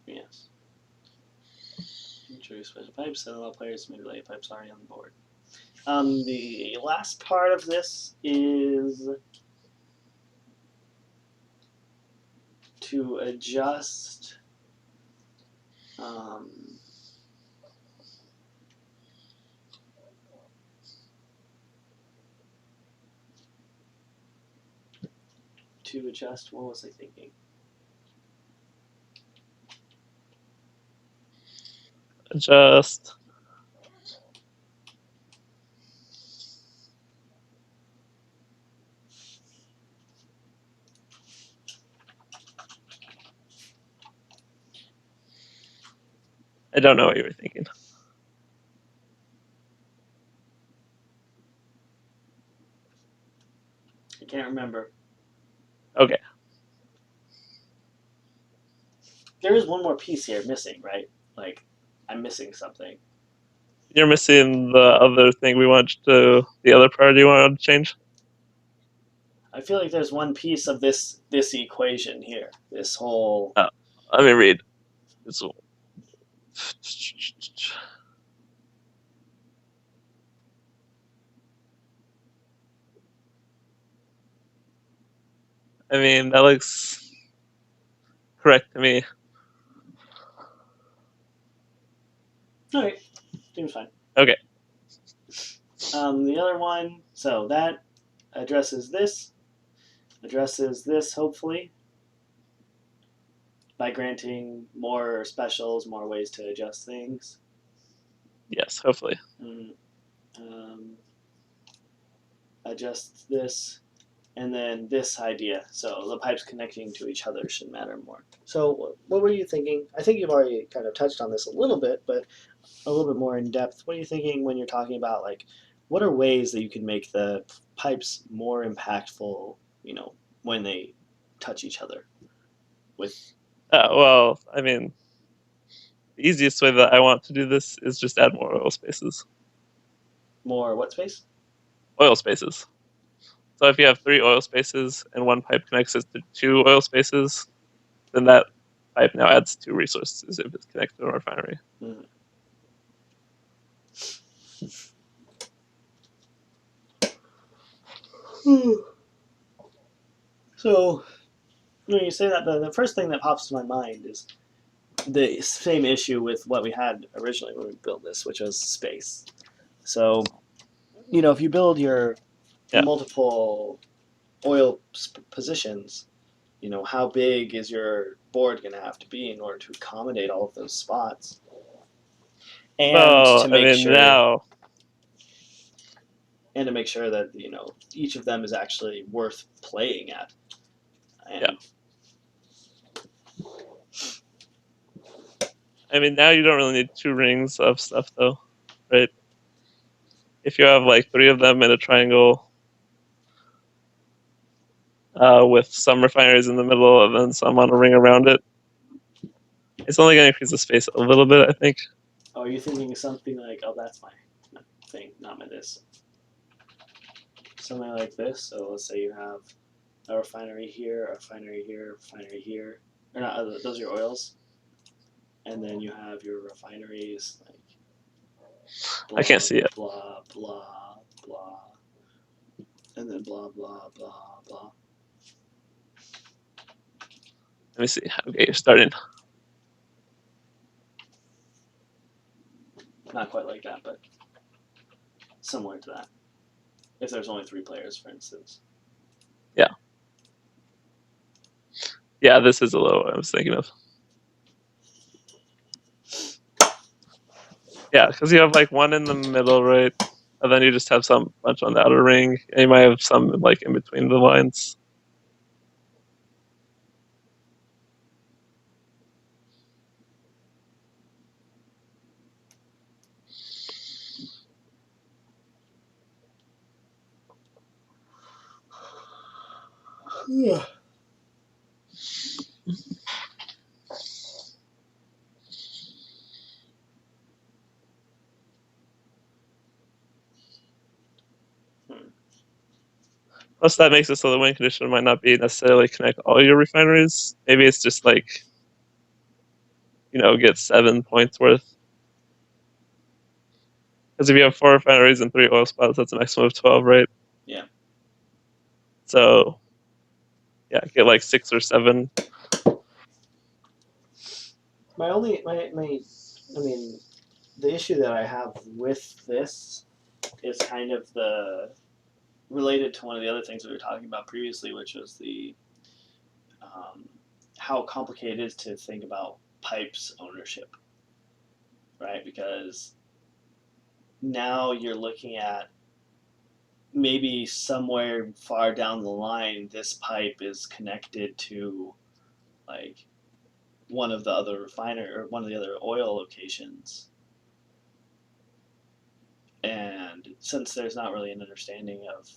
S1: Yes. Introduce special pipes and allow players to manipulate pipes already on the board. The last part of this is to adjust what was I thinking?
S2: Adjust. I don't know what you were thinking.
S1: I can't remember.
S2: Okay.
S1: There is one more piece here missing, right? Like, I'm missing something.
S2: You're missing the other thing we wanted to, the other priority you wanted to change.
S1: I feel like there's one piece of this equation here. This whole.
S2: Oh, let me read. It's, I mean, that looks correct to me.
S1: All right, seems fine.
S2: Okay.
S1: The other one, so that addresses this, hopefully, by granting more specials, more ways to adjust things.
S2: Yes, hopefully.
S1: Um, adjust this, and then this idea. So the pipes connecting to each other should matter more. So what were you thinking? I think you've already kind of touched on this a little bit, but a little bit more in depth. What are you thinking when you're talking about like what are ways that you can make the pipes more impactful, when they touch each other with
S2: Well, I mean, the easiest way that I want to do this is just add more oil spaces.
S1: more what space?
S2: Oil spaces. So if you have 3 oil spaces and one pipe connects it to 2 oil spaces, then that pipe now adds 2 resources if it's connected to a refinery.
S1: Mm. So when you say that, the first thing that pops to my mind is the same issue with what we had originally when we built this, which was space. So, if you build your
S2: Yeah.
S1: multiple oil positions, how big is your board going to have to be in order to accommodate all of those spots? And
S2: Well,
S1: to
S2: I
S1: make
S2: mean,
S1: sure
S2: now,
S1: that each of them is actually worth playing at.
S2: yeah.
S1: And
S2: I mean, now you don't really need 2 rings of stuff, though, right? If you have like 3 of them in a triangle with some refineries in the middle and then some on a ring around it, it's only going to increase the space a little bit, I think.
S1: are you thinking of something like, oh, that's my thing, not my this? Something like this. So let's say you have a refinery here, a refinery here, a refinery here. Or not, those are your oils. And then you have your refineries like
S2: I can't
S1: blah,
S2: see it.
S1: blah, blah, blah. And then blah, blah, blah, blah.
S2: Let me see. Okay, you're starting.
S1: Not quite like that, but similar to that. If there's only 3 players, for instance.
S2: Yeah. Yeah, this is a little what I was thinking of. Yeah, because you have like one in the middle, right? And then you just have some bunch on the outer ring, and you might have some like in between the lines.
S1: Yeah.
S2: Plus, that makes it so the win condition might not be necessarily connect all your refineries. Maybe it's just like, get 7 points worth. Because if you have 4 refineries and 3 oil spots, that's a maximum of 12, right?
S1: Yeah.
S2: So, yeah, get like 6 or 7.
S1: I mean, the issue that I have with this is kind of the related to one of the other things we were talking about previously, which was the um, how complicated it is to think about pipes ownership, right? Because now you're looking at maybe somewhere far down the line, this pipe is connected to like one of the other one of the other oil locations. And since there's not really an understanding of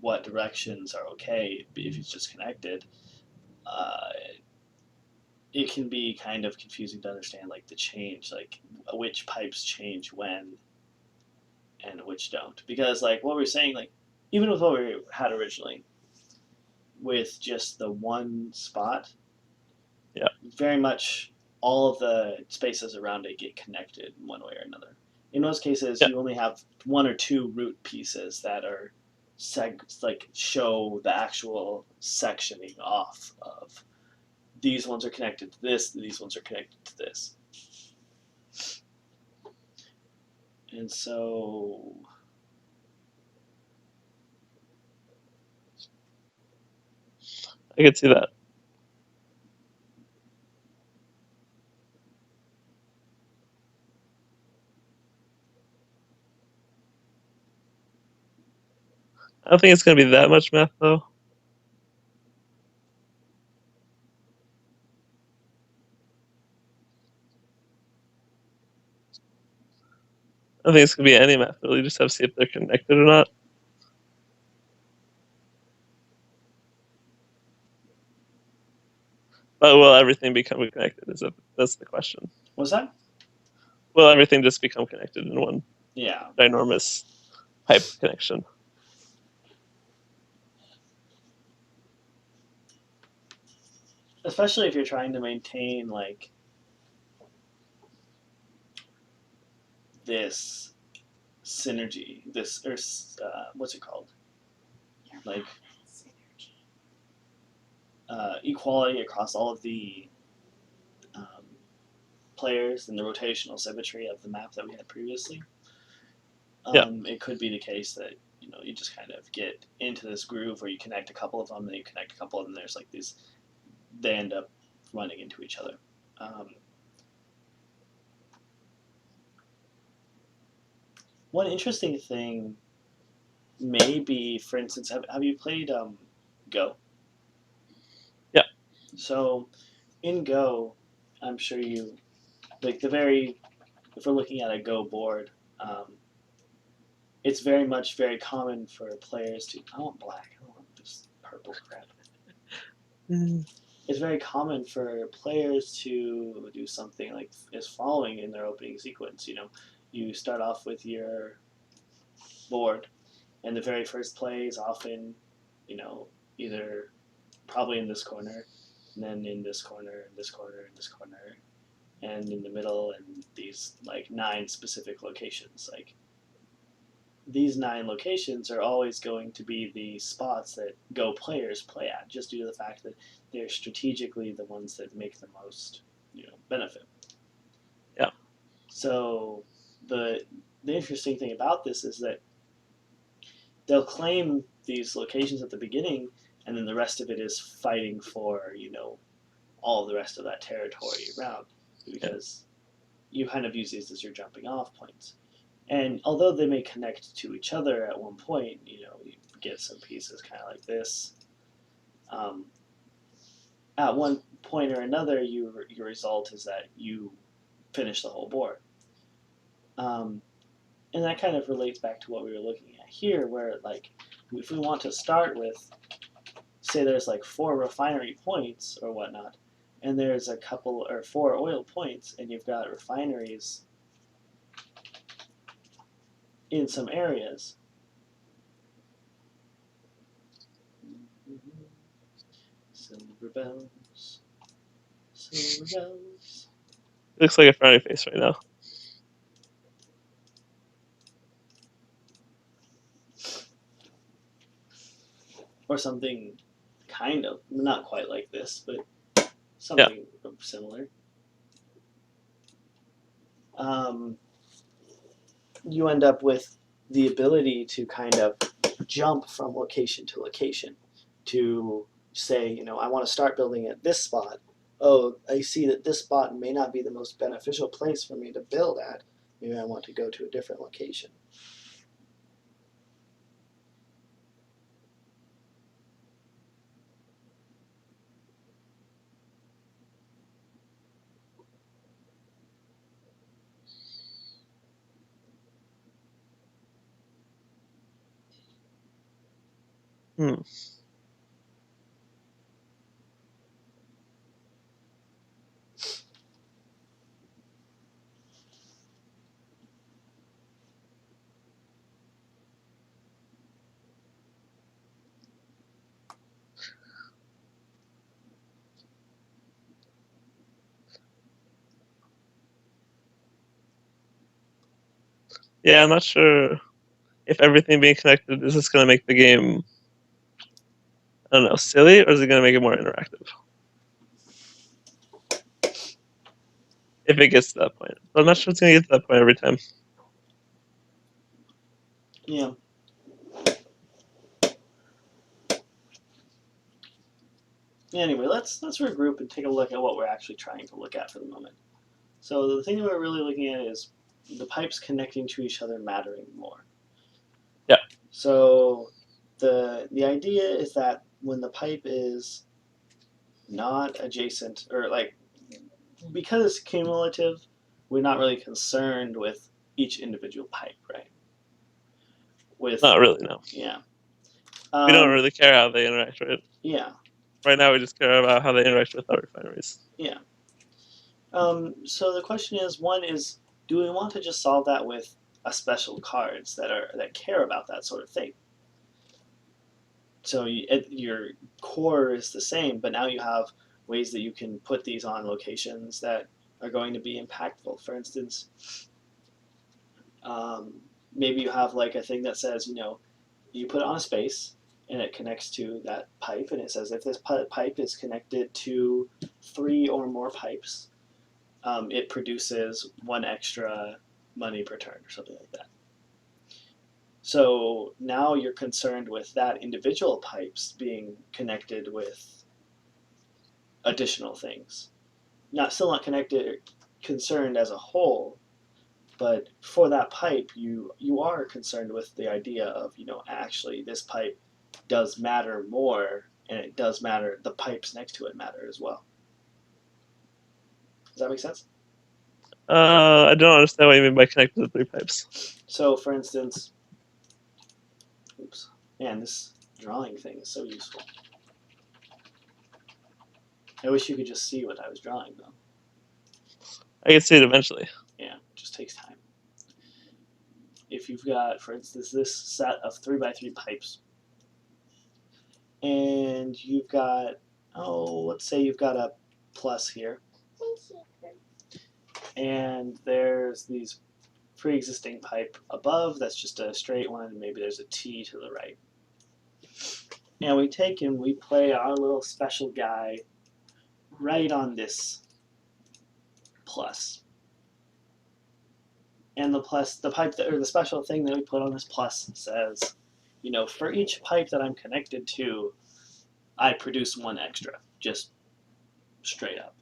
S1: what directions are okay if it's just connected, uh, it can be kind of confusing to understand like the change, like which pipes change when and which don't. Because like what we are saying, like even with what we had originally, with just the one spot,
S2: Yeah.
S1: very much all of the spaces around it get connected in one way or another. In most cases,
S2: Yeah.
S1: you only have one or two root pieces that are like show the actual sectioning off of these ones are connected to this, these ones are connected to this. And so
S2: I could see that. I don't think it's going to be that much math, though. I don't think it's going to be any math, really. You just have to see if they're connected or not. But will everything become connected? That's the question.
S1: what's that?
S2: Will everything just become connected in one
S1: Yeah.
S2: ginormous pipe connection?
S1: Especially if you're trying to maintain like this synergy, this or what's it called? Like equality across all of the um, players and the rotational symmetry of the map that we had previously.
S2: Yeah.
S1: It could be the case that you just kind of get into this groove where you connect a couple of them, then you connect a couple of them. There's like these, they end up running into each other. Um, One interesting thing may be, for instance, have you played Go?
S2: Yeah.
S1: So in Go, I'm sure you like the very if we're looking at a Go board, it's very much very common for players to. I want black. I don't want this purple crap.
S2: Mm.
S1: It's very common for players to do something like is following in their opening sequence. You start off with your board, and the very first play is often, you know, either probably in this corner, and then in this corner, in this corner, in this corner, and in the middle, and these like 9 specific locations. Like these 9 locations are always going to be the spots that Go players play at, just due to the fact that they're strategically the ones that make the most, benefit.
S2: Yeah.
S1: So the interesting thing about this is that they'll claim these locations at the beginning, and then the rest of it is fighting for all the rest of that territory around,
S2: Yeah.
S1: because you kind of use these as your jumping off points. And although they may connect to each other at one point, you get some pieces kind of like this. Um, at one point or another, your result is that you finish the whole board. Um, and that kind of relates back to what we were looking at here, where like if we want to start with, say, there's like 4 refinery points or whatnot, and there's a couple or 4 oil points, and you've got refineries in some areas. Silver bells, silver bells.
S2: It looks like a frowny face right now.
S1: Or something kind of, not quite like this, but
S2: Yeah.
S1: something similar. Um, you end up with the ability to kind of jump from location to location to say, I want to start building at this spot. Oh, I see that this spot may not be the most beneficial place for me to build at. Maybe I want to go to a different location.
S2: Hmm. Yeah, I'm not sure if everything being connected is this going to make the game, I don't know, silly, or is it going to make it more interactive? If it gets to that point. But I'm not sure it's going to get to that point every time.
S1: Yeah. Anyway, let's regroup and take a look at what we're actually trying to look at for the moment. So the thing that we're really looking at is the pipes connecting to each other mattering more.
S2: Yeah.
S1: So the idea is that when the pipe is not adjacent, or like, because it's cumulative, we're not really concerned with each individual pipe, right? With
S2: Not really, no.
S1: yeah,
S2: We don't really care how they interact, right?
S1: yeah,
S2: Right now, we just care about how they interact with our refineries.
S1: yeah. So the question is, one is, do we want to just solve that with a special cards that care about that sort of thing? So your core is the same, but now you have ways that you can put these on locations that are going to be impactful. For instance, maybe you have like a thing that says, you put it on a space and it connects to that pipe, and it says if this pipe is connected to 3 or more pipes, it produces 1 extra money per turn or something like that. So now you're concerned with that individual pipes being connected with additional things. Still not connected, concerned as a whole, but for that pipe, you are concerned with the idea of, actually this pipe does matter more, and it does matter. The pipes next to it matter as well. Does that make sense?
S2: I don't understand what you mean by connected to 3 pipes.
S1: So, for instance, oops, man, this drawing thing is so useful. I wish you could just see what I was drawing, though.
S2: I can see it eventually.
S1: Yeah, it just takes time. If you've got, for instance, this set of 3x3 pipes, and you've got, let's say you've got a plus here, and there's these pre-existing pipe above that's just a straight one, and maybe there's a T to the right. And we take and we play our little special guy right on this plus. And the pipe or the special thing that we put on this plus says, for each pipe that I'm connected to, I produce 1 extra, just straight up.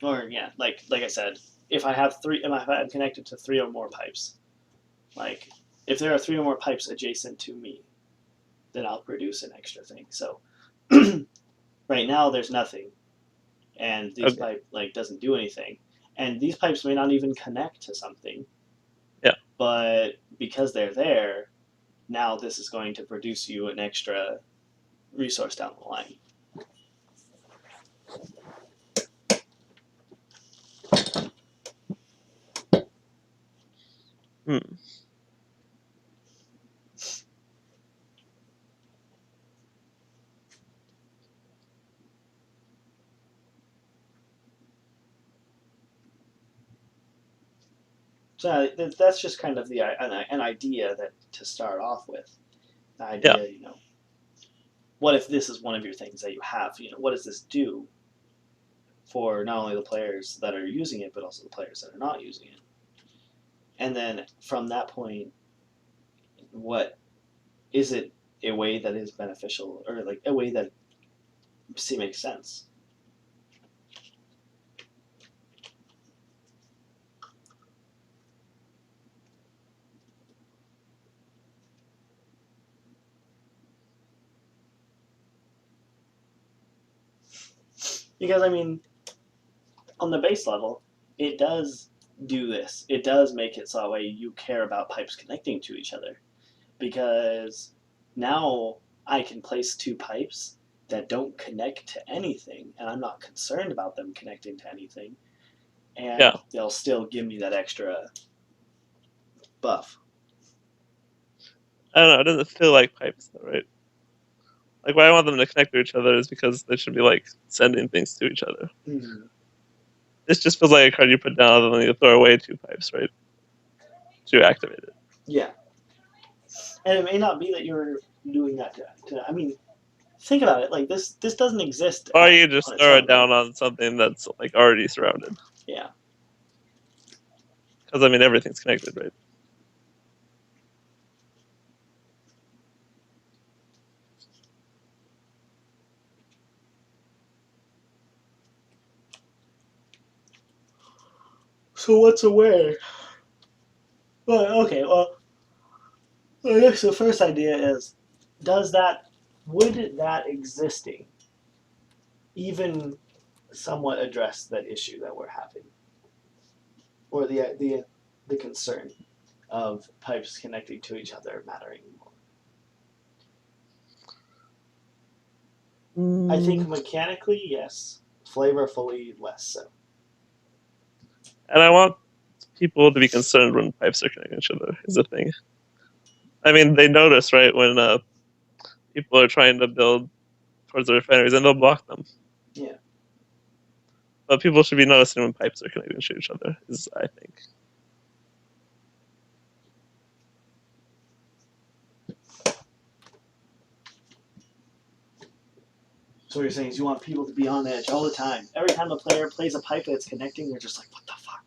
S1: Or yeah, like I said, if I'm connected to 3 or more pipes, like if there are 3 or more pipes adjacent to me, then I'll produce an extra thing. So right now there's nothing, and these
S2: Okay.
S1: pipe doesn't do anything, and these pipes may not even connect to something.
S2: Yeah.
S1: But because they're there, now this is going to produce you an extra resource down the line.
S2: Hmm.
S1: So that's just kind of an idea that to start off with. The
S2: Yeah.
S1: idea, what if this is one of your things that you have? What does this do for not only the players that are using it, but also the players that are not using it? And then from that point, what is it a way that is beneficial, or like a way that makes sense? Because I mean, on the base level, it does do this. It does make it so that way you care about pipes connecting to each other, because Now I can place two pipes that don't connect to anything, and I'm not concerned about them connecting to anything, and
S2: Yeah.
S1: they'll still give me that extra buff.
S2: I don't know. It doesn't feel like pipes, though, right? Like, why I want them to connect to each other is because they should be like sending things to each other.
S1: Mm.
S2: This just feels like a card you put down and then you throw away two pipes, right? To activate it.
S1: Yeah, and it may not be that you're doing that I mean, think about it. Like this doesn't exist
S2: Or you
S1: on
S2: just
S1: its
S2: throw
S1: own,
S2: it
S1: right?
S2: down on something that's like already surrounded.
S1: Yeah.
S2: Because I mean everything's connected, right?
S1: So what's a way? Well, okay. Well, I guess the first idea is, does that would that existing even somewhat address that issue that we're having, or the concern of pipes connecting to each other mattering more? I think
S2: Mm.
S1: mechanically, yes. Flavorfully, less so.
S2: And I want people to be concerned when pipes are connecting each other. Is the thing. I mean, they notice right when people are trying to build towards the refineries, and they'll block them.
S1: Yeah.
S2: But people should be noticing when pipes are connecting to each other. Is I think.
S1: So what you're saying is you want people to be on edge all the time. Every time a player plays a pipe that's connecting, they're just like, "What the fuck?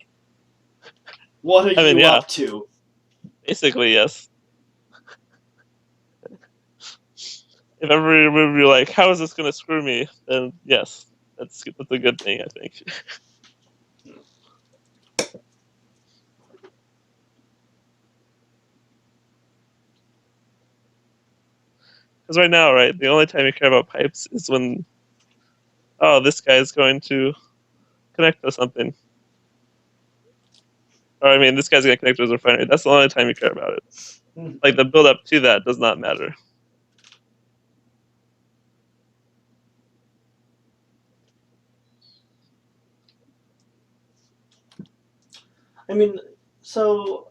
S1: What are
S2: I mean,
S1: you
S2: yeah,
S1: up to?"
S2: basically yes. If every move you're like, how is this going to screw me? Then yes, that's a good thing. I think. Because right now, right, the only time you care about pipes is when, oh, this guy is going to connect to something. Or, I mean, this guy's going to connect to his refinery. That's the only time you care about it.
S1: Mhm.
S2: Like, the build up to that does not matter.
S1: I mean, so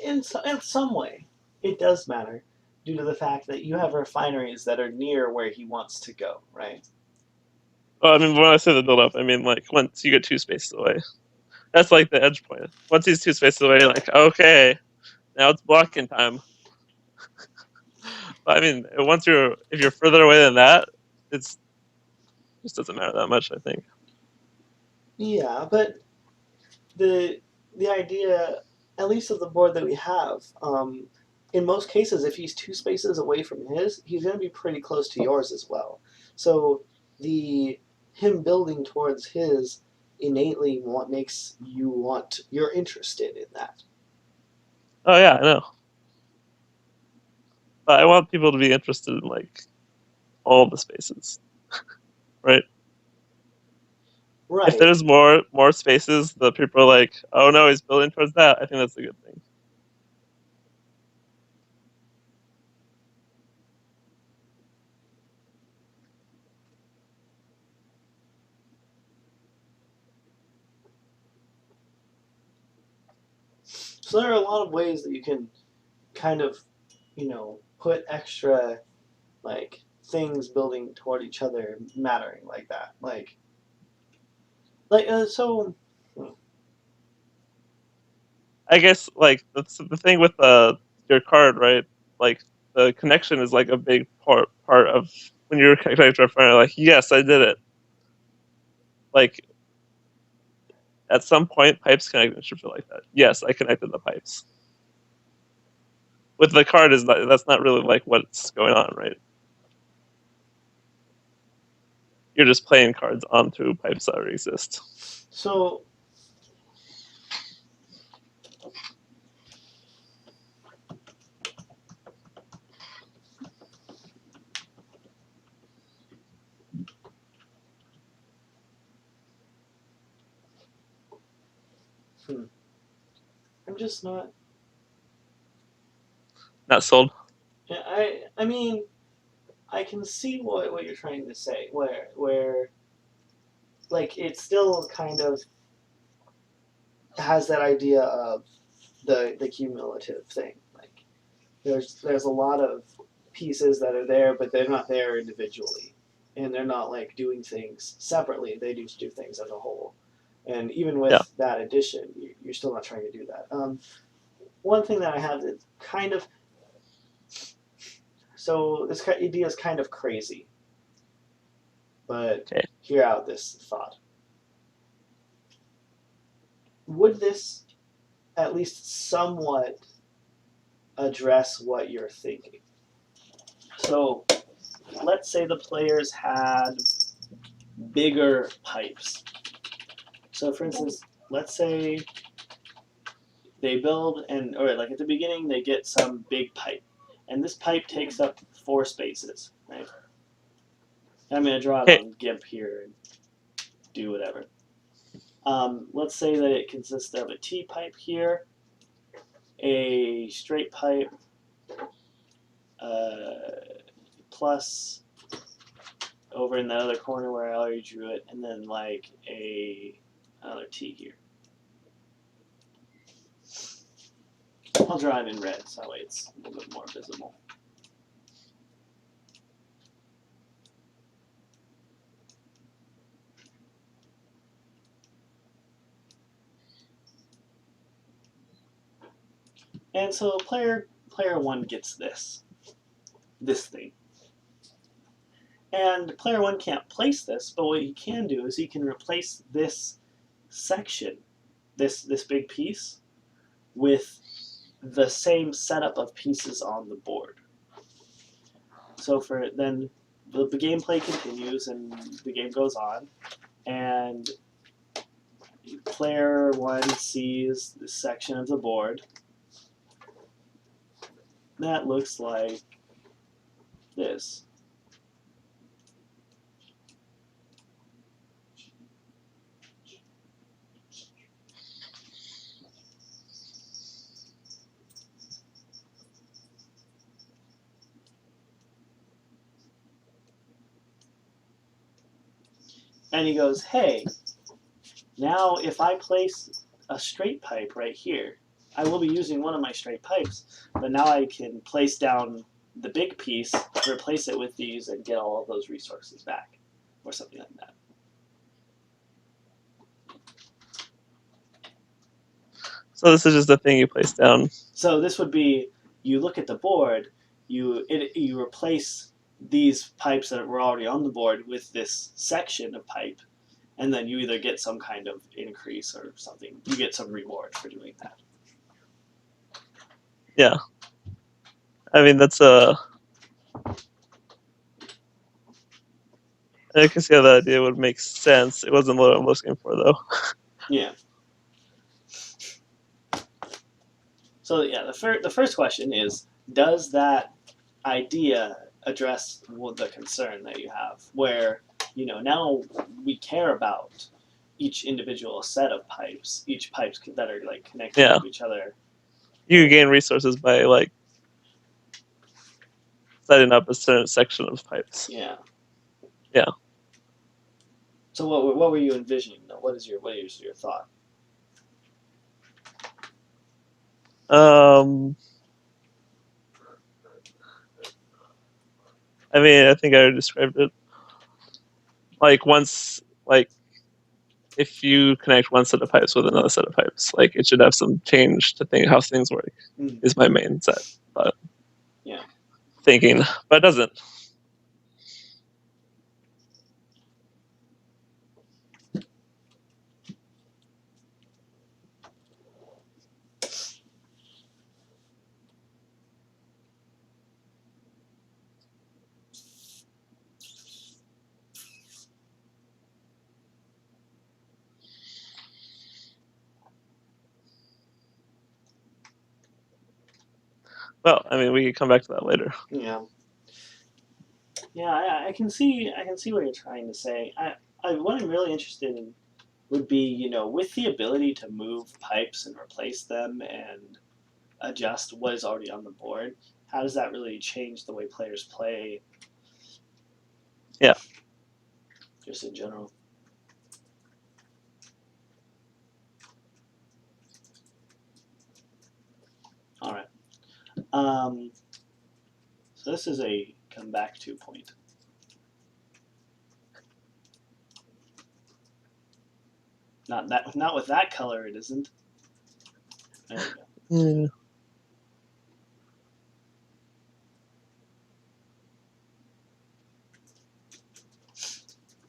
S1: in some way, it does matter due to the fact that you have refineries that are near where he wants to go, right?
S2: Well, I mean, when I say the build up, I mean, like, once you get two spaces away. That's like the edge point. Once he's two spaces away, you're like, okay, now it's blocking time. But I mean, if you're further away than that, it's it just doesn't matter that much. I think.
S1: Yeah, but the the idea, at least of the board that we have, in most cases, if he's two spaces away from his, he's going to be pretty close to yours as well. So the him building towards his innately what makes you're interested in that.
S2: Oh yeah, I know. But I want people to be interested in like all the spaces, right? If
S1: Right.
S2: there's more spaces that people are like, oh no, he's building towards that, I think that's a good thing.
S1: So there are a lot of ways that you can kind of, put extra like things building toward each other mattering like that. So
S2: I guess like that's the thing with your card, right? Like the connection is like a big part of when you're connecting to a friend. Like, yes, I did it. Like at some point, pipes connecting should feel like that. Yes, I connected the pipes. With the card is not, that's not really like what's going on, right? You're just playing cards onto pipes that already exist.
S1: so I'm just not.
S2: Not sold.
S1: I mean, I can see what you're trying to say. Where like it still kind of has that idea of the cumulative thing. Like there's a lot of pieces that are there, but they're not there individually, and they're not like doing things separately. They just do things as a whole. And even
S2: Yeah.
S1: with that addition, you're still not trying to do that. One thing that I have is kind of so this idea is kind of crazy, but
S2: Okay.
S1: hear out this thought. Would this at least somewhat address what you're thinking? So let's say the players had bigger pipes. So for instance, let's say they build and or like at the beginning they get some big pipe. And this pipe takes up 4 spaces, right? I'm gonna draw it
S2: Okay.
S1: on GIMP here and do whatever. Let's say that it consists of a T pipe here, a straight pipe, plus over in that other corner where I already drew it, and then like another T here. I'll draw it in red so that way it's a little bit more visible. And so player one gets this thing. And player one can't place this, but what he can do is he can replace this section, this big piece, with the same setup of pieces on the board. So for then the gameplay continues and the game goes on, and player one sees this section of the board that looks like this. And he goes, hey, now if I place a straight pipe right here, I will be using one of my straight pipes, but now I can place down the big piece, replace it with these, and get all of those resources back, or something like that.
S2: So this is just a thing you place down.
S1: So this would be, you look at the board, you replace these pipes that were already on the board with this section of pipe, and then you either get some kind of increase or something. You get some reward for doing that.
S2: Yeah. I mean, that's a. I can see how that idea would make sense. It wasn't what I'm looking for, though.
S1: Yeah. So yeah, the first question is, does that idea address the concern that you have, where now we care about each individual set of pipes, each pipes that are like connected
S2: Yeah.
S1: to each other.
S2: You gain resources by like setting up a certain section of pipes.
S1: Yeah.
S2: Yeah.
S1: So what were you envisioning though? What is your thought?
S2: Um. I mean, I think I already described it. Like once, like if you connect one set of pipes with another set of pipes, like it should have some change to think how things work.
S1: Mm.
S2: Is my main set, but
S1: Yeah.
S2: thinking, but it doesn't. Well, I mean, we can come back to that later.
S1: Yeah. Yeah, I can see what you're trying to say. What I'm really interested in would be, with the ability to move pipes and replace them and adjust what is already on the board, how does that really change the way players play?
S2: Yeah.
S1: Just in general. All right. So this is a come back to point. Not with that color. It isn't. There we go.
S2: Mm.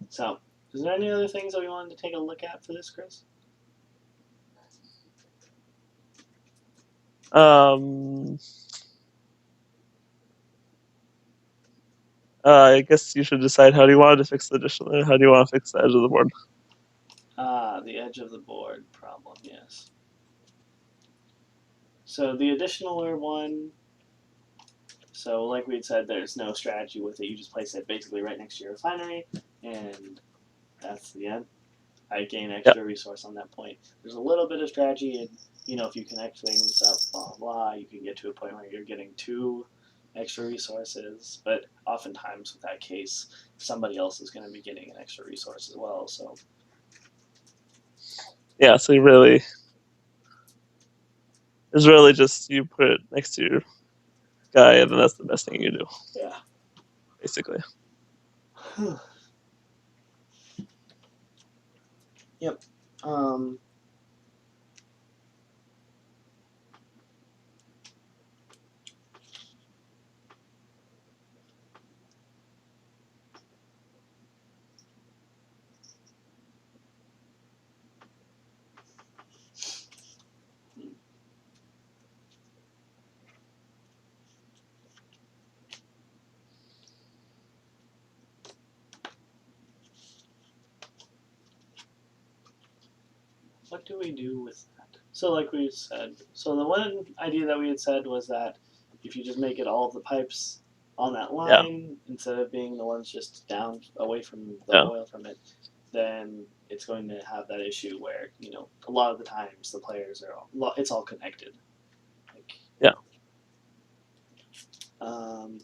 S1: So, is there any other things that we wanted to take a look at for this, Chris?
S2: Um, I guess you should decide how do you want to fix the additional layer, how do you want to fix the edge of the board.
S1: The edge of the board problem, yes. So the additional layer one, so like we had said, there's no strategy with it. You just place it basically right next to your refinery, and that's the end. I gain
S2: Yeah.
S1: extra resource on that point. There's a little bit of strategy, and if you connect things up, blah blah, you can get to a point where you're getting 2 extra resources. But oftentimes, with that case, somebody else is going to be getting an extra resource as well. So
S2: Yeah, so you really, it's really just you put it next to your guy, and then that's the best thing you do,
S1: yeah.
S2: basically.
S1: Yep. Um, what do we do with that? So, like we said, so the one idea that we had said was that if you just make it all of the pipes on that
S2: Yeah,
S1: line instead of being the ones just down away from the
S2: yeah,
S1: oil from it, then it's going to have that issue where a lot of the times the players are it's all connected. Like,
S2: yeah.
S1: um,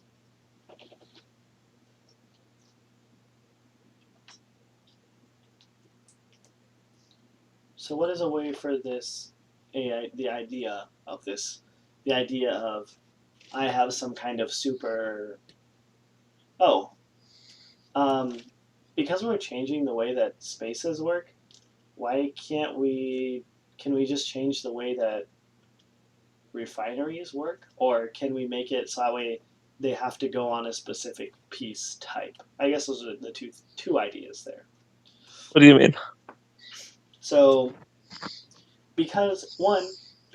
S1: so what is a way for this? The idea of this, the idea of I have some kind of super. Oh, um, because we're changing the way that spaces work, why can't we? Can we just change the way that refineries work, or can we make it so that way they have to go on a specific piece type? I guess those are the two ideas there.
S2: What do you mean?
S1: So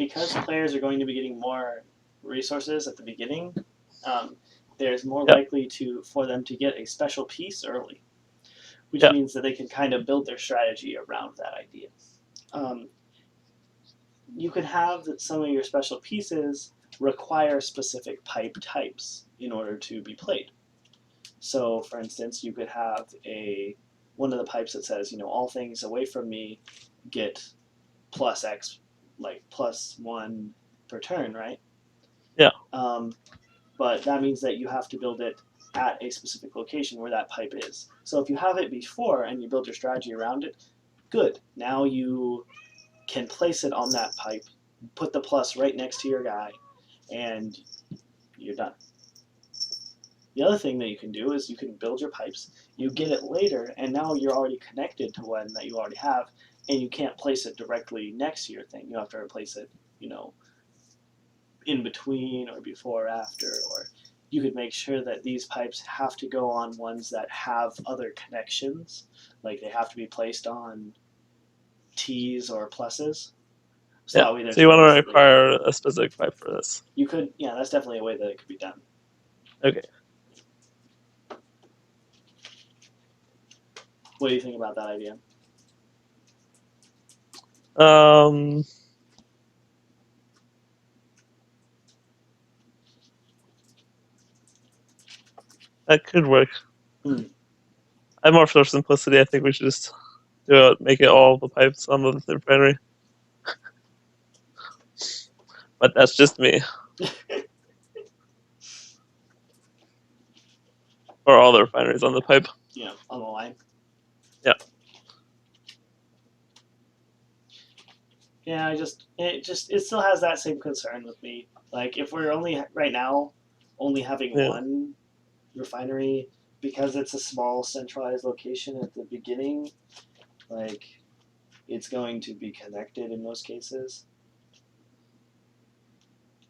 S1: because players are going to be getting more resources at the beginning, um, there's more
S2: Yeah,
S1: likely for them to get a special piece early, which
S2: yeah,
S1: means that they can kind of build their strategy around that idea. Um, you could have some of your special pieces require specific pipe types in order to be played. So, for instance, you could have a one of the pipes that says, all things away from me get plus X, like +1 per turn, right?
S2: yeah,
S1: Um, but that means that you have to build it at a specific location where that pipe is. So if you have it before and you build your strategy around it, good. Now you can place it on that pipe, put the plus right next to your guy, and you're done. The other thing that you can do is you can build your pipes, you get it later, and now you're already connected to one that you already have, and you can't place it directly next to your thing. You have to replace it, in between or before or after, or you could make sure that these pipes have to go on ones that have other connections, like they have to be placed on T's or pluses. So
S2: yeah.
S1: that way
S2: So
S1: there's
S2: you
S1: no
S2: want to
S1: reason that you
S2: require a specific pipe for this.
S1: could, yeah, that's definitely a way that it could be done.
S2: Okay.
S1: What do you think about that idea?
S2: Um, that could work.
S1: Hmm.
S2: I'm more for simplicity. I think we should just do it, make it all the pipes on the refinery. But that's just me. or all the refineries on the pipe.
S1: On the line.
S2: Yeah.
S1: Yeah, it still has that same concern with me. Like if we're only right now only having
S2: Yeah.
S1: one refinery because it's a small centralized location at the beginning, like it's going to be connected in most cases.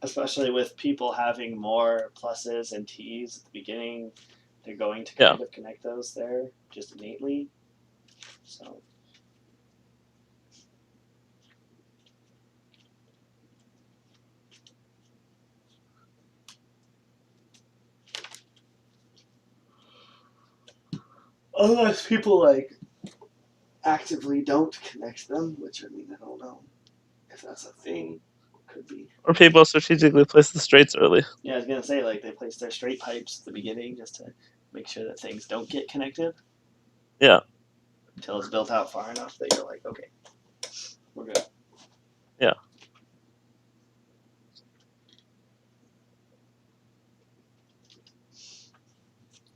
S1: Especially with people having more pluses and T's at the beginning, they're going to kind of connect those there just innately. So unless people like actively don't connect them, which I mean I don't know if that's a thing. Could be.
S2: Or people strategically place the straights early.
S1: Yeah, I was gonna say like they place their straight pipes at the beginning just to make sure that things don't get connected.
S2: Yeah.
S1: Until it's built out far enough that you're like, okay, we're good.
S2: Yeah.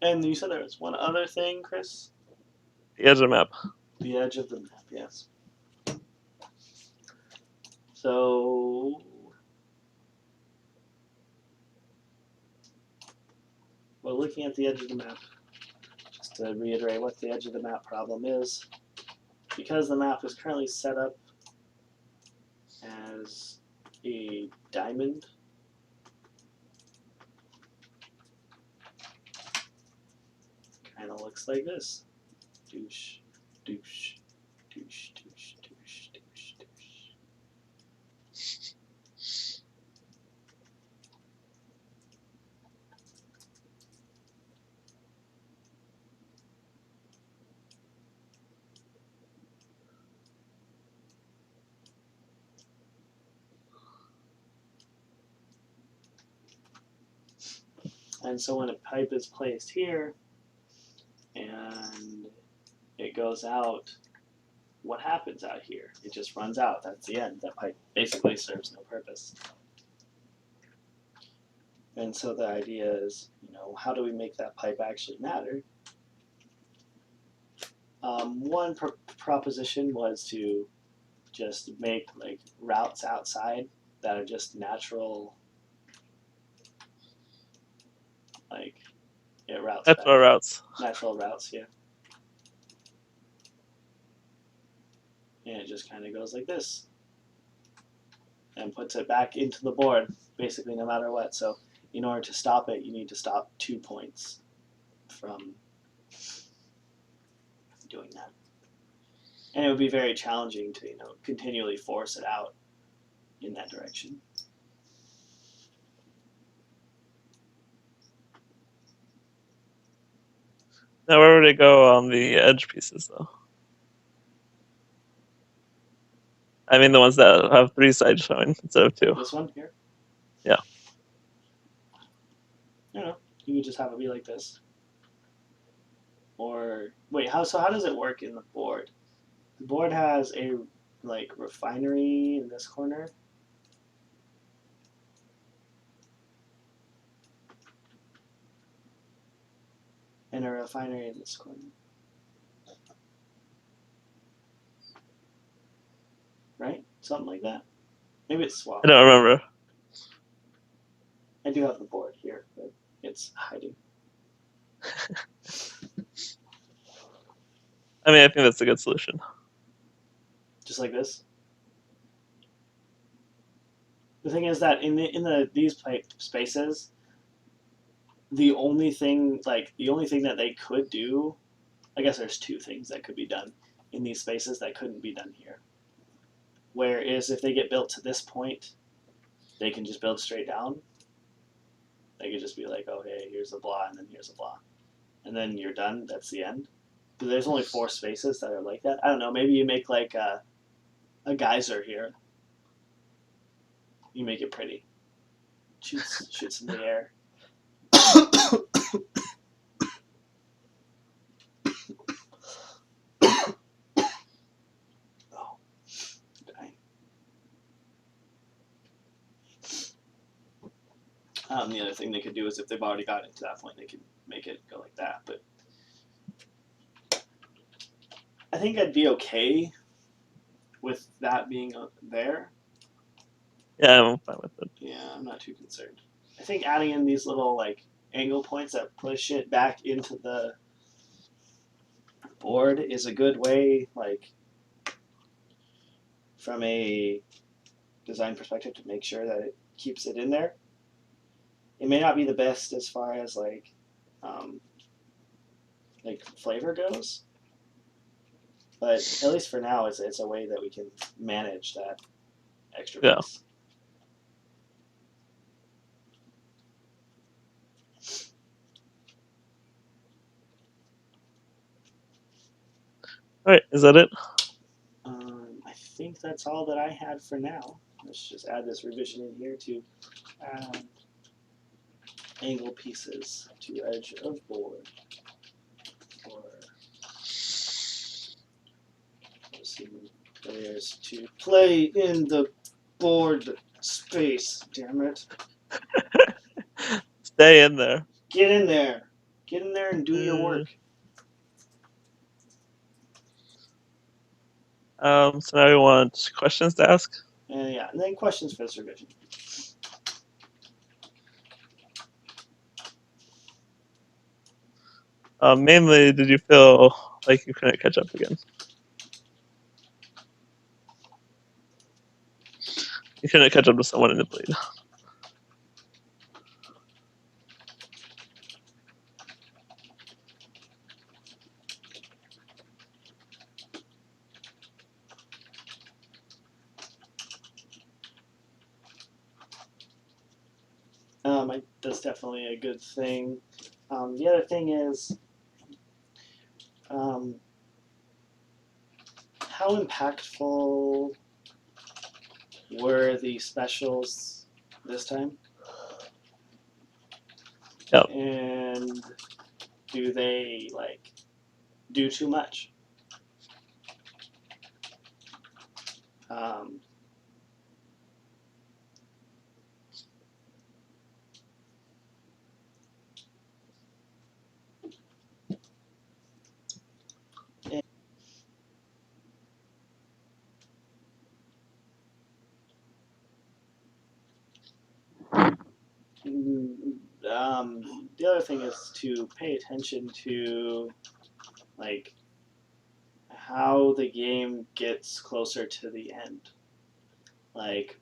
S1: And you said there was one other thing, Chris?
S2: The edge of the map.
S1: The edge of the map, yes. So we're looking at the edge of the map. Just to reiterate what the edge of the map problem is. Because the map is currently set up as a diamond, kind of looks like this. Douche, douche, douche, douche, douche, douche, douche. And so when a pipe is placed here and it goes out, what happens out here? It just runs out. That's the end. That pipe basically serves no purpose. And so the idea is, how do we make that pipe actually matter? One proposition was to just make like routes outside that are just natural, like it routes
S2: That's
S1: back.
S2: our routes.
S1: Natural routes, yeah. And it just kind of goes like this and puts it back into the board, basically no matter what. So in order to stop it, you need to stop 2 points from doing that. And it would be very challenging to, continually force it out in that direction.
S2: Now, where would it go on the edge pieces, though? I mean, the ones that have 3 sides showing instead of 2.
S1: This one here?
S2: Yeah.
S1: I don't know. You would just have it be like this. Or, wait, how does it work in the board? The board has a, refinery in this corner. And a refinery in this corner. Right? Something like that. Maybe it's swapped.
S2: I don't remember.
S1: I do have the board here, but it's hiding.
S2: I mean, I think that's a good solution.
S1: Just like this. The thing is that in these spaces, the only thing that they could do, I guess there's 2 things that could be done in these spaces that couldn't be done here. Whereas if they get built to this point, they can just build straight down. They could just be like, oh hey, here's a blah, and then here's a blah, and then you're done. That's the end. But there's only 4 spaces that are like that. I don't know. Maybe you make like a geyser here. You make it pretty. Shoots in the air. Oh, dying. The other thing they could do is if they've already gotten to that point, they could make it go like that. But I think I'd be okay with that being there.
S2: Yeah, I'm fine with it.
S1: Yeah, I'm not too concerned. I think adding in these little like angle points that push it back into the board is a good way, like from a design perspective, to make sure that it keeps it in there. It may not be the best as far as um, like flavor goes, but at least for now, it's a way that we can manage that extra
S2: Yeah.
S1: piece.
S2: All right, is that it?
S1: I think that's all that I had for now. Let's just add this revision in here to add angle pieces to edge of board for players to play in the board space. Damn it!
S2: Stay in there.
S1: Get in there. Get in there and do your
S2: Uh,
S1: work.
S2: So now we want questions to ask.
S1: And yeah, and then questions for this revision.
S2: Mainly, did you feel like you couldn't catch up again? You couldn't catch up to someone in the bleed.
S1: That's definitely a good thing. The other thing is, um, how impactful were the specials this time?
S2: Yep.
S1: And do they do too much? Um, the other thing is to pay attention to like how the game gets closer to the end. Like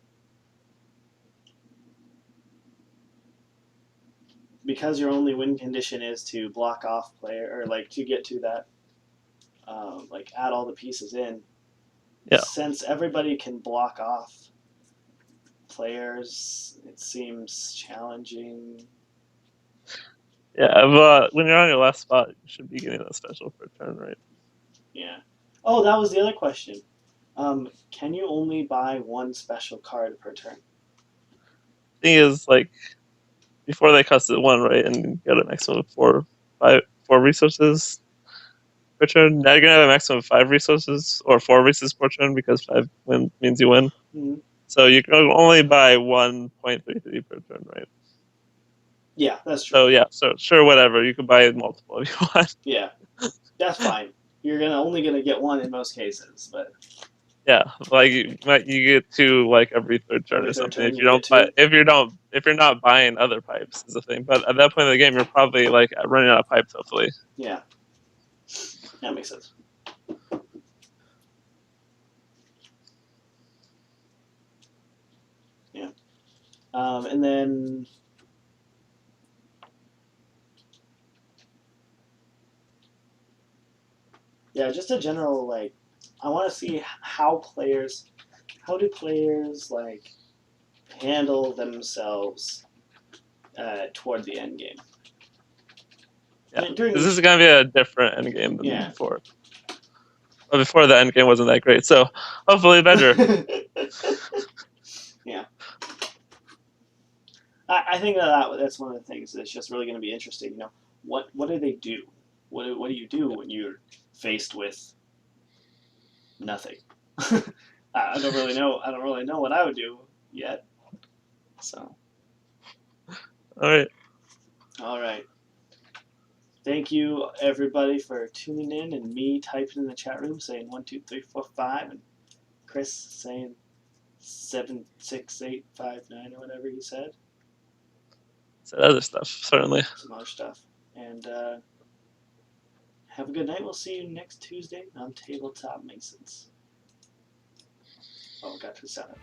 S1: because your only win condition is to block off player or like to get to that like add all the pieces in.
S2: Yeah.
S1: Since everybody can block off players, it seems challenging.
S2: Yeah, but when you're on your last spot, you should be getting that special for a turn, right?
S1: Yeah. Oh, that was the other question. Can you only buy one special card per turn?
S2: Thing is, like, before they cost it one, right, and get a maximum of four resources per turn. Now you're gonna have a maximum of 5 resources or 4 resources per turn because means you win.
S1: Mm-hmm.
S2: So you can only buy 1.33 per turn, right?
S1: Yeah, that's true.
S2: So yeah, so sure, whatever. You can buy multiple if you want.
S1: Yeah, that's fine. You're only gonna get one in most cases, but
S2: Yeah, like you get two like every third turn
S1: every
S2: or
S1: third
S2: something.
S1: turn you get two.
S2: If you're not buying other pipes is the thing. But at that point in the game, you're probably like running out of pipes. Hopefully,
S1: Yeah, that makes sense. Yeah, and then yeah, just a general like, I want to see how do players like handle themselves toward the end game.
S2: yeah,
S1: During
S2: because this is
S1: each,
S2: gonna be a different end game than
S1: yeah.
S2: before. But before the end game wasn't that great, so hopefully better.
S1: Yeah, I think that's one of the things that's just really going to be interesting. You know, what do they do? What do you do when you're faced with nothing? I don't really know. I don't really know what I would do yet. So,
S2: All right.
S1: all right. thank you everybody for tuning in and me typing in the chat room saying 1, 2, 3, 4, 5, and Chris saying 7, 6, 8, 5, 9, or whatever he said.
S2: Said other stuff, certainly.
S1: Some other stuff. And have a good night. We'll see you next Tuesday on Tabletop Masons. Oh, got to sound it.